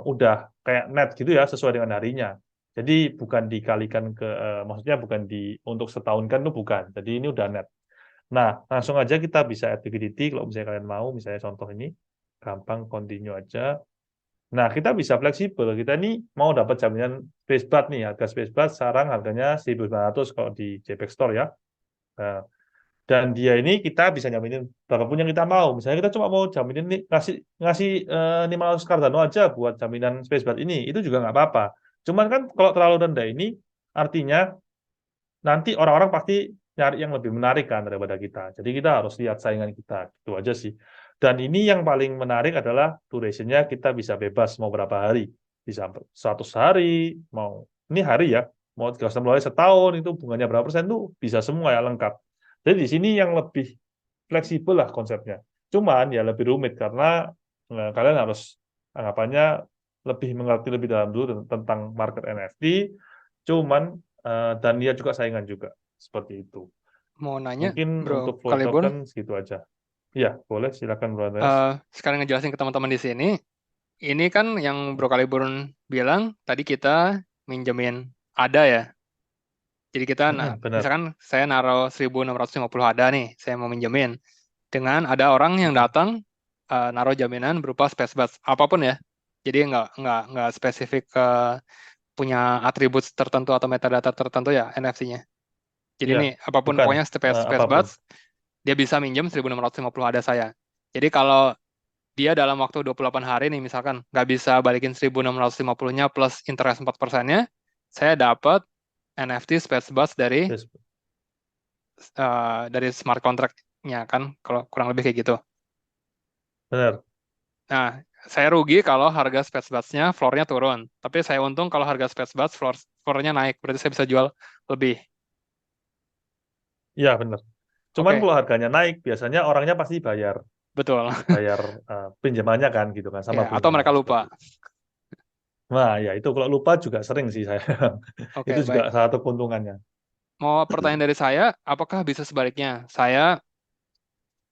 udah kayak net gitu ya sesuai dengan harinya. Jadi bukan dikalikan ke maksudnya bukan untuk setahun kan itu bukan. Jadi ini udah net. Nah, langsung aja kita bisa add liquidity kalau misalnya kalian mau, misalnya contoh ini gampang continue aja. Nah, kita bisa fleksibel. Kita ini mau dapat jaminan Spacebud nih, harga Spacebud sekarang harganya 1.900 kalau di JPEG Store ya. Nah, dan dia ini kita bisa jaminin berapapun yang kita mau. Misalnya kita cuma mau jaminin nih, ngasih ngasih 500 Cardano aja buat jaminan Spacebud ini, itu juga nggak apa-apa. Cuman kan kalau terlalu rendah ini, artinya nanti orang-orang pasti nyari yang lebih menarik kan daripada kita. Jadi kita harus lihat saingan kita, itu aja sih. Dan ini yang paling menarik adalah duration-nya kita bisa bebas mau berapa hari. Bisa 100 hari, mau ini hari ya, mau 360 hari setahun, itu bunganya berapa persen tuh bisa semua ya lengkap. Jadi di sini yang lebih fleksibel lah konsepnya. Cuman ya lebih rumit karena kalian harus anggapannya lebih mengerti lebih dalam dulu tentang market NFT. Cuman dan dia juga saingan juga seperti itu. Mau nanya, Mungkin Bro untuk Flow Kalibun, Token segitu aja. Iya, boleh silakan Bro Andreas. sekarang ngejelasin ke teman-teman di sini. Ini kan yang Bro Kalibun bilang, tadi kita minjemin ADA ya. Jadi kita, Benar. misalkan saya naruh 1.650 ADA nih, saya mau minjemin. Dengan ada orang yang datang, naruh jaminan berupa Spacebud, apapun ya. Jadi nggak spesifik ke punya atribut tertentu atau metadata tertentu ya NFT-nya. Jadi Iya, nih, apapun bukan pokoknya apapun. Spacebuds, dia bisa minjem 1.650 ADA saya. Jadi kalau dia dalam waktu 28 hari nih misalkan nggak bisa balikin 1.650-nya plus interest 4%-nya, saya dapat NFT Spacebuds Yes, dari smart contract-nya kan, kalau kurang lebih kayak gitu. benar. Nah, saya rugi kalau harga spacebus-nya floor-nya turun. Tapi saya untung kalau harga spacebus floor-nya naik. Berarti saya bisa jual lebih. Iya, benar. Cuman Oke, kalau harganya naik, biasanya orangnya pasti bayar betul. bayar pinjamannya kan gitu kan sama Ya, atau bunga mereka seperti lupa. itu. Nah, ya itu kalau lupa juga sering sih saya. Itu Oke, juga baik. salah satu keuntungannya. Mau pertanyaan dari saya, apakah bisa sebaliknya? Saya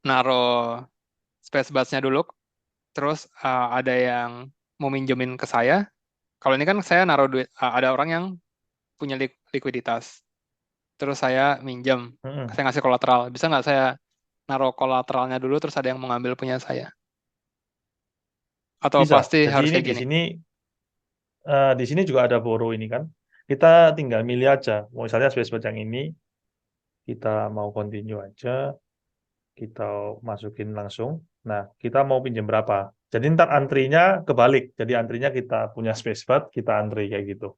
naruh spacebus-nya dulu, terus ada yang mau minjemin ke saya. Kalau ini kan saya naruh duit, ada orang yang punya likuiditas. Terus saya minjem, Mm-mm. saya ngasih kolateral. Bisa nggak saya naruh kolateralnya dulu, terus ada yang mau ngambil punya saya? Atau Bisa. pasti Jadi harus ini kayak gini? di sini juga ada borrow ini kan. Kita tinggal milih aja. Misalnya space yang ini kita mau continue aja, kita masukin langsung. Nah, kita mau pinjam berapa? Jadi ntar antrinya kebalik. Jadi antrinya kita punya space kita antri kayak gitu.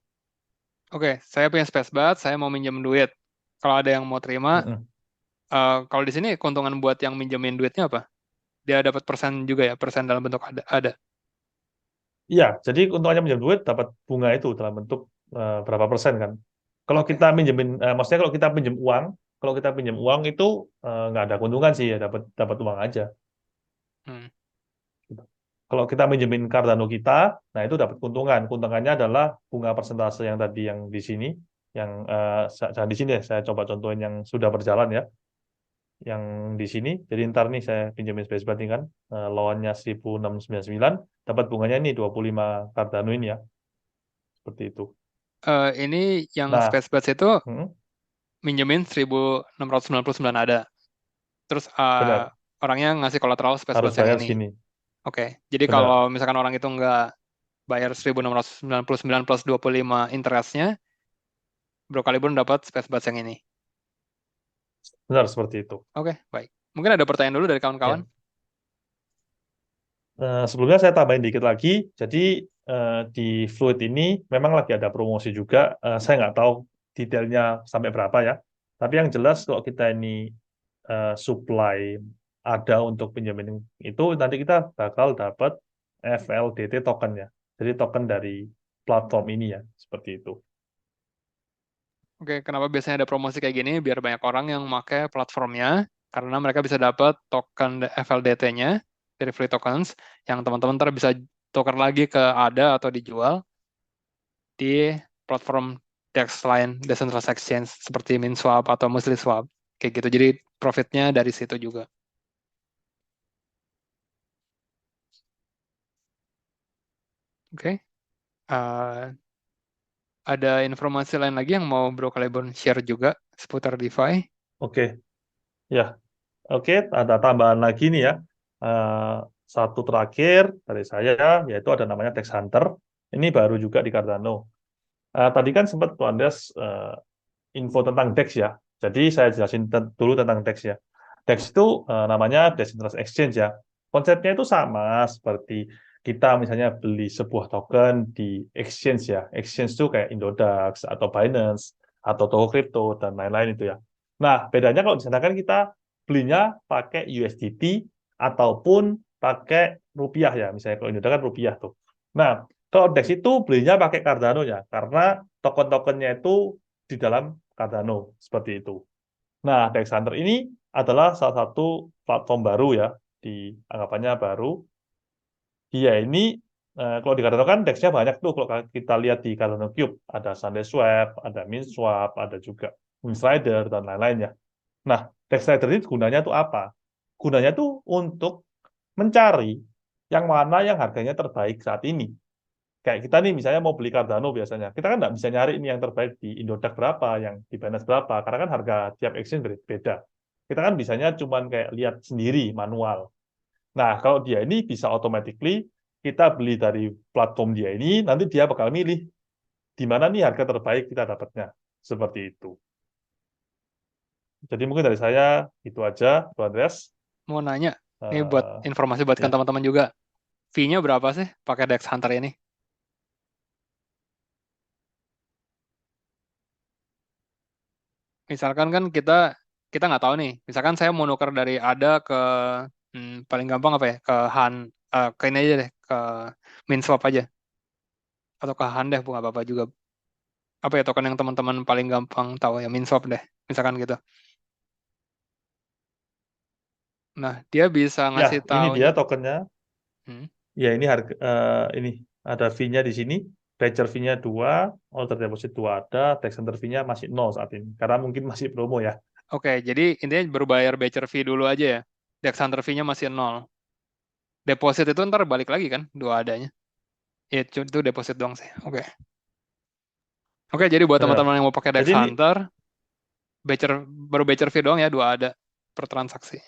Oke, saya punya spacebus, saya mau minjem duit. Kalau ada yang mau terima, Mm-mm. kalau di sini keuntungan buat yang minjemin duitnya apa? Dia dapat persen juga ya, persen dalam bentuk ada. Iya, jadi keuntungannya pinjam duit dapat bunga itu dalam bentuk berapa persen kan. Kalau kita Oke. minjemin, maksudnya kalau kita pinjam uang itu nggak ada keuntungan sih ya, dapat dapat uang aja. Hmm. Gitu. Kalau kita minjemin Cardano kita, nah itu dapat keuntungan. Keuntungannya adalah bunga persentase yang tadi yang di sini, yang di sini ya, saya coba contohin yang sudah berjalan ya, yang di sini. Jadi ntar nih saya pinjemin Space Betting kan, lawannya 1699, dapat bunganya ini 25 Cardano ini ya, seperti itu. Ini yang Nah, spacebus itu hmm, minjemin 1699 ada. Terus benar, orangnya ngasih kolateral harus spacebus yang bayar ini. segini. Oke, jadi kalau Benar, misalkan orang itu nggak bayar 1699 plus 25 interestnya, Bro Kaliburn dapat spacebus yang ini. benar seperti itu. Oke, baik. Mungkin ada pertanyaan dulu dari kawan-kawan? Ya. Sebelumnya saya tambahin dikit lagi. Jadi di Fluid ini memang lagi ada promosi juga. Saya nggak tahu detailnya sampai berapa ya. Tapi yang jelas kalau kita ini supply ada untuk pinjaman itu, nanti kita bakal dapat FLDT token ya. Jadi token dari platform ini ya, seperti itu. Oke, kenapa biasanya ada promosi kayak gini? Biar banyak orang yang pakai platformnya, karena mereka bisa dapat token FLDT-nya dari free tokens, yang teman-teman ntar bisa tuker lagi ke ADA atau dijual di platform DEX lain, decentralized exchange, seperti MinSwap atau MusliSwap. Kayak gitu, jadi profitnya dari situ juga. Oke, uh, ada informasi lain lagi yang mau Bro Kaliburn share juga seputar DeFi? Oke, ya. Oke, ada tambahan lagi nih ya. Eh, Satu terakhir dari saya, yaitu ada namanya Dex Hunter. Ini baru juga di Cardano. Tadi kan sempat Tuan Des info tentang DEX ya. Jadi saya jelasin dulu tentang DEX ya. DEX itu namanya Decentralized Exchange ya. Konsepnya itu sama seperti kita misalnya beli sebuah token di exchange ya. Exchange itu kayak Indodax atau Binance atau toko kripto dan lain-lain itu ya. Nah, bedanya kalau di sana kan kita belinya pakai USDT ataupun pakai rupiah ya. Misalnya kalau Indodax kan rupiah tuh. Nah, kalau DEX itu belinya pakai Cardano ya, karena token-tokennya itu di dalam Cardano seperti itu. Nah, Dex Hunter ini adalah salah satu platform baru ya, di anggapannya baru. Dia ini kalau di Cardano kan Dex-nya banyak tuh kalau kita lihat di Cardano Cube, ada SundaeSwap, ada MinSwap, ada juga MinSlider dan lain-lainnya. Nah, Dex Slider ini gunanya tuh apa? Gunanya tuh untuk mencari yang mana yang harganya terbaik saat ini. Kayak kita nih misalnya mau beli Cardano biasanya, kita kan nggak bisa nyari ini yang terbaik di Indodax berapa, yang di Binance berapa, karena kan harga tiap exchange beda. Kita kan bisanya cuman kayak lihat sendiri manual. Nah, kalau dia ini bisa automatically kita beli dari platform dia ini, nanti dia bakal milih di mana nih harga terbaik kita dapatnya. Seperti itu. Jadi mungkin dari saya itu aja, Bu Andreas. Mau nanya, ini buat Eh, informasi buat kan ya, teman-teman juga. Fee-nya berapa sih pakai Dex Hunter ini? Misalkan kan kita nggak tahu nih. Misalkan saya mau nuker dari ADA ke paling gampang apa ya? Ke Han. ke ini aja deh, ke MinSwap aja. Atau ke Han deh, nggak apa-apa juga. Apa ya token yang teman-teman paling gampang tahu ya, MinSwap deh. Misalkan gitu. Nah, dia bisa Ya, ngasih ini dia taunya. tokennya. Hmm, Ya, ini harga ini ada fee-nya di sini. Batcher fee-nya 2, order deposit 2 ada, tax center fee-nya masih 0 saat ini. Karena mungkin masih promo ya. Oke, jadi intinya berbayar Batcher fee dulu aja ya. Dex Hunter fee-nya masih 0. Deposit itu ntar balik lagi kan, dua adanya. Ya, itu deposit doang sih. Oke. Oke, jadi buat Benar. teman-teman yang mau pakai Dex Jadi ini Hunter, baru Batcher fee doang ya, dua ada per transaksi.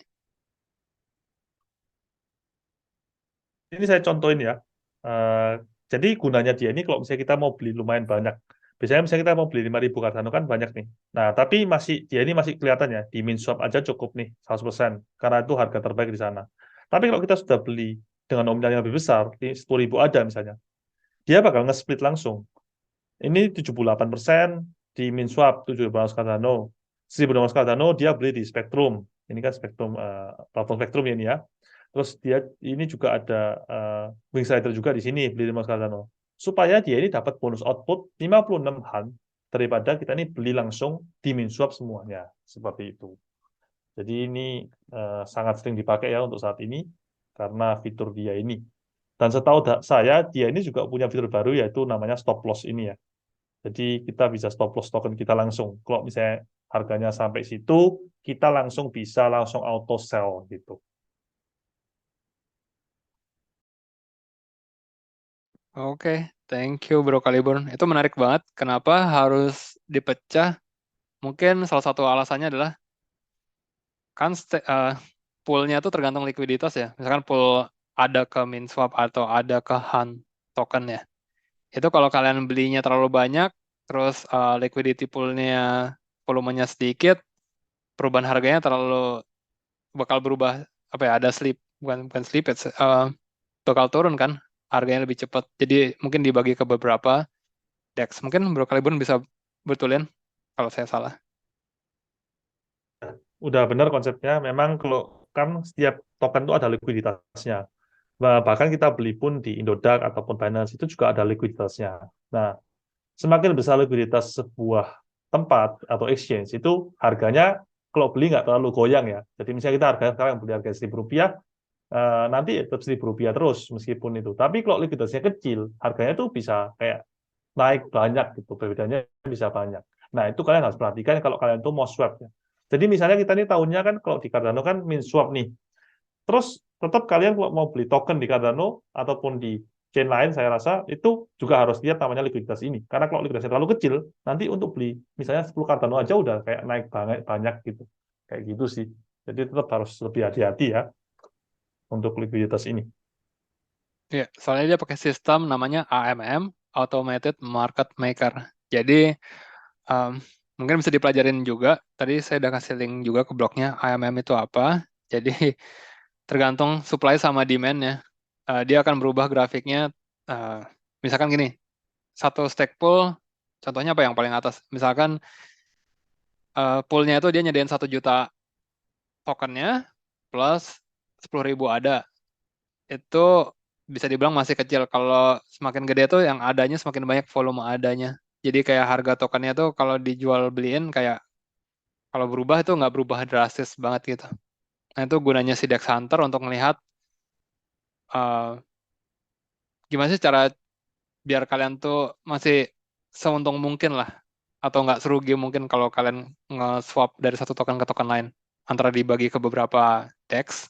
saya contohin ya. Eh, jadi gunanya dia ini kalau misalnya kita mau beli lumayan banyak. Biasanya misalnya kita mau beli 5.000 Cardano kan banyak nih. Nah, tapi dia ini masih kelihatan ya, di MinSwap aja cukup nih 100%, karena itu harga terbaik di sana. Tapi kalau kita sudah beli dengan nominal yang lebih besar, 10.000 ada misalnya, dia bakal nge-split langsung. Ini 78% di MinSwap, 7.800 Cardano. 1.600 Cardano dia beli di Spectrum. Ini kan Spectrum, platform Spectrum ini ya. Terus dia ini juga ada Wingstrider juga di sini, beli 500 Cardano. Supaya dia ini dapat bonus output 56 Han daripada kita ini beli langsung di MinSwap semuanya. Seperti itu. Jadi ini sangat sering dipakai ya untuk saat ini karena fitur dia ini. Dan setahu saya, dia ini juga punya fitur baru yaitu namanya stop loss ini ya. Jadi kita bisa stop loss token kita langsung. Kalau misalnya harganya sampai situ, kita langsung bisa langsung auto sell gitu. Oke, thank you Bro Kaliburn. Itu menarik banget. Kenapa harus dipecah? Mungkin salah satu alasannya adalah kan poolnya itu tergantung likuiditas ya. Misalkan pool ada ke MinSwap atau ada ke Han token ya. Itu kalau kalian belinya terlalu banyak, terus liquidity poolnya volumenya sedikit, perubahan harganya bakal berubah, apa ya, ada bukan slippage, bakal turun kan, harganya lebih cepat. Jadi mungkin dibagi ke beberapa DEX. Mungkin Bro Kaliburn bisa betulin kalau saya salah. Udah benar konsepnya. Memang kalau kan setiap token itu ada likuiditasnya. Bahkan kita beli pun di Indodax ataupun Binance itu juga ada likuiditasnya. Nah, semakin besar likuiditas sebuah tempat atau exchange itu harganya kalau beli nggak terlalu goyang ya. Jadi misalnya kita harga sekarang beli harga Rp1.000, nanti tetap Rp1.000 terus meskipun itu. Tapi kalau likuiditasnya kecil, harganya tuh bisa kayak naik banyak gitu, perbedaannya bisa banyak. Nah, itu kalian harus perhatikan kalau kalian tuh mau swap ya. Jadi misalnya kita nih tahunnya kan kalau di Cardano kan min swap nih. Terus tetap kalian kalau mau beli token di Cardano ataupun di chain lain, saya rasa itu juga harus lihat namanya likuiditas ini. Karena kalau likuiditasnya terlalu kecil, nanti untuk beli misalnya 10 Cardano aja udah kayak naik banget banyak gitu. Kayak gitu sih. Jadi tetap harus lebih hati-hati ya untuk likuiditas ini. Ya, soalnya dia pakai sistem namanya AMM, Automated Market Maker. Jadi um, mungkin bisa dipelajarin juga. Tadi saya udah kasih link juga ke blognya AMM itu apa. Jadi tergantung supply sama demand-nya. Dia akan berubah grafiknya. uh, Misalkan gini, satu stake pool, contohnya apa yang paling atas? Misalkan poolnya itu dia nyediain 1 juta tokennya plus 10.000 ada. Itu bisa dibilang masih kecil. Kalau semakin gede tuh yang adanya semakin banyak volume adanya. Jadi kayak harga tokennya tuh kalau dijual beliin kayak kalau berubah itu nggak berubah drastis banget gitu. Nah itu gunanya si Dex Hunter untuk melihat uh, gimana sih cara biar kalian tuh masih seuntung mungkin lah atau nggak serugi mungkin kalau kalian nge-swap dari satu token ke token lain antara dibagi ke beberapa DEX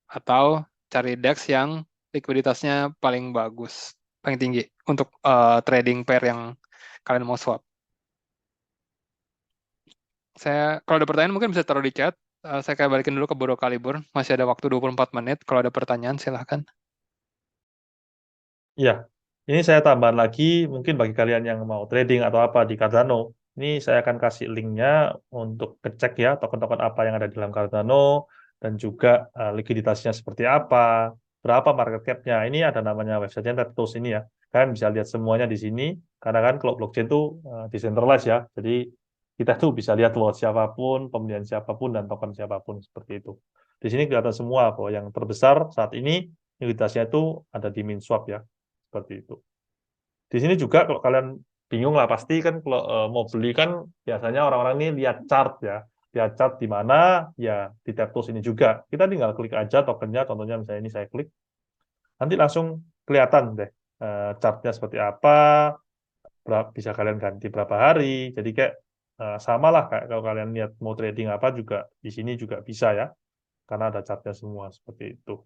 atau cari DEX yang likuiditasnya paling bagus, paling tinggi untuk trading pair yang kalian mau swap. Kalau ada pertanyaan mungkin bisa taruh di chat. Saya kayak balikin dulu ke Bro Kalibur. Masih ada waktu 24 menit. Kalau ada pertanyaan silahkan. Iya, ini saya tambahan lagi mungkin bagi kalian yang mau trading atau apa di Cardano. Ini saya akan kasih linknya untuk ngecek ya token-token apa yang ada di dalam Cardano dan juga likuiditasnya seperti apa, berapa market cap-nya. Ini ada namanya websitenya Tethos ini ya. Kalian bisa lihat semuanya di sini karena kan kalau blockchain itu decentralized ya. Jadi kita tuh bisa lihat wallet siapapun, pembelian siapapun dan token siapapun seperti itu. Di sini kelihatan semua bahwa yang terbesar saat ini likuiditasnya itu ada di MinSwap ya, seperti itu. Di sini juga kalau kalian bingung lah, pasti kan kalau mau beli kan biasanya orang-orang ini lihat chart ya, lihat chart di mana ya di tab tools ini juga. Kita tinggal klik aja tokennya, contohnya misalnya ini saya klik, nanti langsung kelihatan deh chartnya seperti apa, bisa kalian ganti berapa hari. Jadi kayak sama lah kayak kalau kalian lihat mau trading apa juga di sini juga bisa ya, karena ada chartnya semua seperti itu.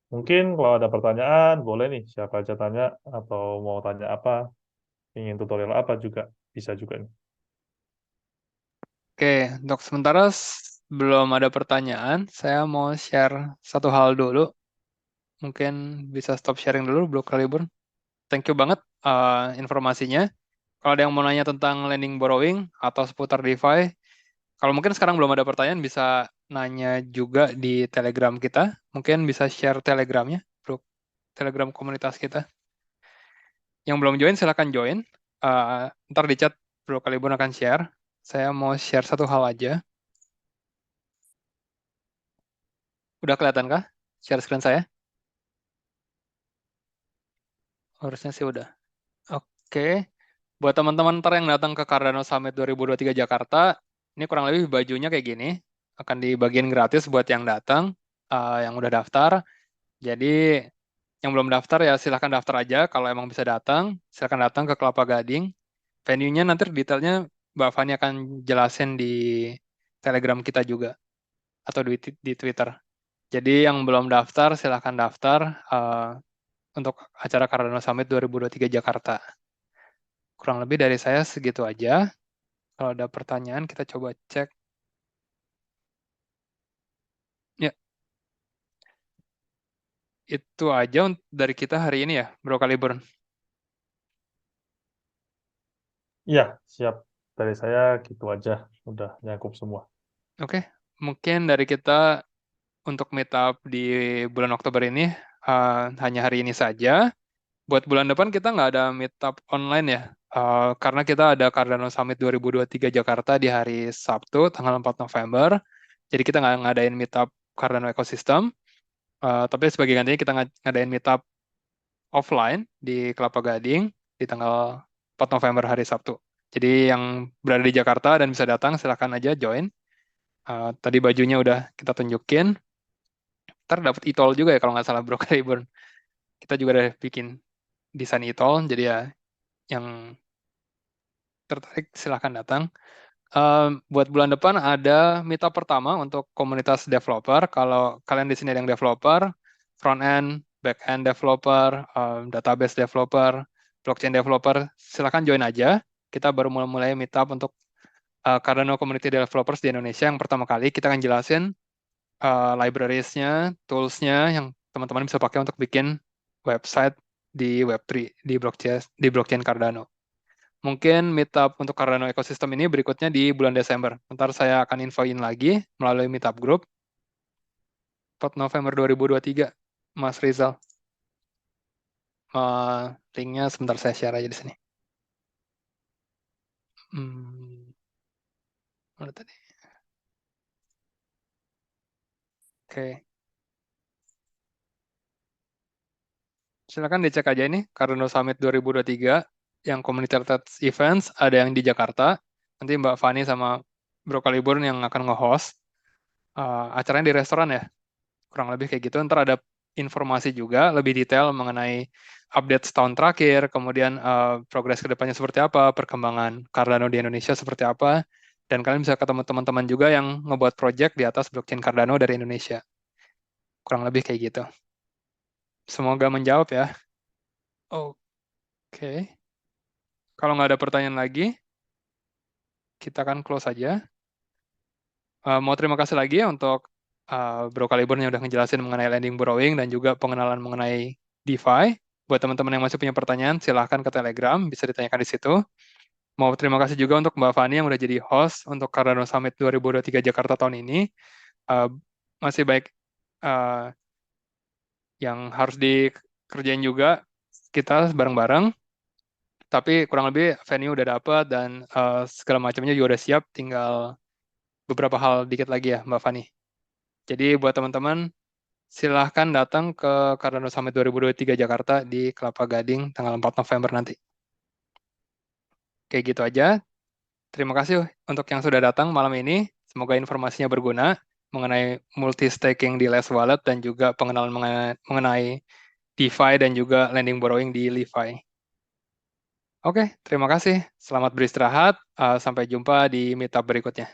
Mungkin kalau ada pertanyaan, boleh nih siapa aja tanya, atau mau tanya apa, ingin tutorial apa juga, bisa juga nih. Oke, untuk sementara belum ada pertanyaan. Saya mau share satu hal dulu. Mungkin bisa stop sharing dulu, Bro Kalibur. Thank you banget informasinya. Kalau ada yang mau nanya tentang lending borrowing atau seputar DeFi, kalau mungkin sekarang belum ada pertanyaan, bisa nanya juga di Telegram kita. Mungkin bisa share Telegramnya, Bro. Telegram komunitas kita. Yang belum join, silakan join. Ntar di chat Bro Kalibun akan share. Saya mau share satu hal aja. Udah kelihatan kah? Share screen saya? Harusnya sih udah. Oke. Buat teman-teman ntar yang datang ke Cardano Summit 2023 Jakarta, ini kurang lebih bajunya kayak gini. Akan dibagiin gratis buat yang datang, yang udah daftar. Jadi yang belum daftar ya silahkan daftar aja. Kalau emang bisa datang, silahkan datang ke Kelapa Gading. Venue-nya nanti detailnya Mbak Fani akan jelasin di Telegram kita juga atau di Twitter. Jadi yang belum daftar silahkan daftar untuk acara Cardano Summit 2023 Jakarta. Kurang lebih dari saya segitu aja. Kalau ada pertanyaan kita coba cek. Ya, itu aja dari kita hari ini ya, Bro Kaliburn. Iya, siap. Dari saya gitu aja, udah nyakup semua. Oke, mungkin dari kita untuk meetup di bulan Oktober ini hanya hari ini saja. Buat bulan depan kita nggak ada meetup online ya, karena kita ada Cardano Summit 2023 Jakarta di hari Sabtu, tanggal 4 November. Jadi kita nggak ngadain meetup Cardano Ecosystem, tapi sebagai gantinya kita ngadain meetup offline di Kelapa Gading di tanggal 4 November hari Sabtu. Jadi yang berada di Jakarta dan bisa datang, silahkan aja join. Tadi bajunya udah kita tunjukin. Ntar dapat e-toll juga ya kalau nggak salah Bro Kaliburn. Kita juga udah bikin desain e-toll, jadi ya yang tertarik silahkan datang. Buat bulan depan ada meetup pertama untuk komunitas developer. Kalau kalian di sini ada yang developer, front end, back end developer, database developer, blockchain developer, silahkan join aja. Kita baru mulai meetup untuk Cardano Community Developers di Indonesia yang pertama kali. Kita akan jelasin libraries-nya, tools-nya yang teman-teman bisa pakai untuk bikin website di Web3, di blockchain Cardano. Mungkin meetup untuk Cardano Ecosystem ini berikutnya di bulan Desember. Ntar saya akan infoin lagi melalui meetup group. 4 November 2023, Mas Rizal. Linknya sebentar saya share aja di sini. Mana tadi? Oke. Silakan dicek aja ini, Cardano Summit 2023, yang community-related events, ada yang di Jakarta. Nanti Mbak Fani sama Bro Kaliburn yang akan nge-host. Acaranya di restoran ya, kurang lebih kayak gitu. Ntar ada informasi juga lebih detail mengenai update setahun terakhir, kemudian progres kedepannya seperti apa, perkembangan Cardano di Indonesia seperti apa, dan kalian bisa ketemu teman-teman juga yang ngebuat project di atas blockchain Cardano dari Indonesia. Kurang lebih kayak gitu. Semoga menjawab ya. Oke. Kalau nggak ada pertanyaan lagi, kita akan close aja. Mau terima kasih lagi ya untuk Bro Kaliburn yang udah ngejelasin mengenai lending borrowing dan juga pengenalan mengenai DeFi. Buat teman-teman yang masih punya pertanyaan, silahkan ke Telegram, bisa ditanyakan di situ. Mau terima kasih juga untuk Mbak Fani yang udah jadi host untuk Cardano Summit 2023 Jakarta tahun ini. Masih baik yang harus dikerjain juga kita bareng-bareng. Tapi kurang lebih venue udah dapat dan segala macamnya juga udah siap, tinggal beberapa hal dikit lagi ya Mbak Fani. Jadi buat teman-teman, silahkan datang ke Cardano Summit 2023 Jakarta di Kelapa Gading tanggal 4 November nanti. Kayak gitu aja. Terima kasih untuk yang sudah datang malam ini. Semoga informasinya berguna mengenai multi-staking di Last Wallet dan juga pengenalan mengenai DeFi dan juga lending borrowing di LeFi. Oke, terima kasih. Selamat beristirahat. Sampai jumpa di meetup berikutnya.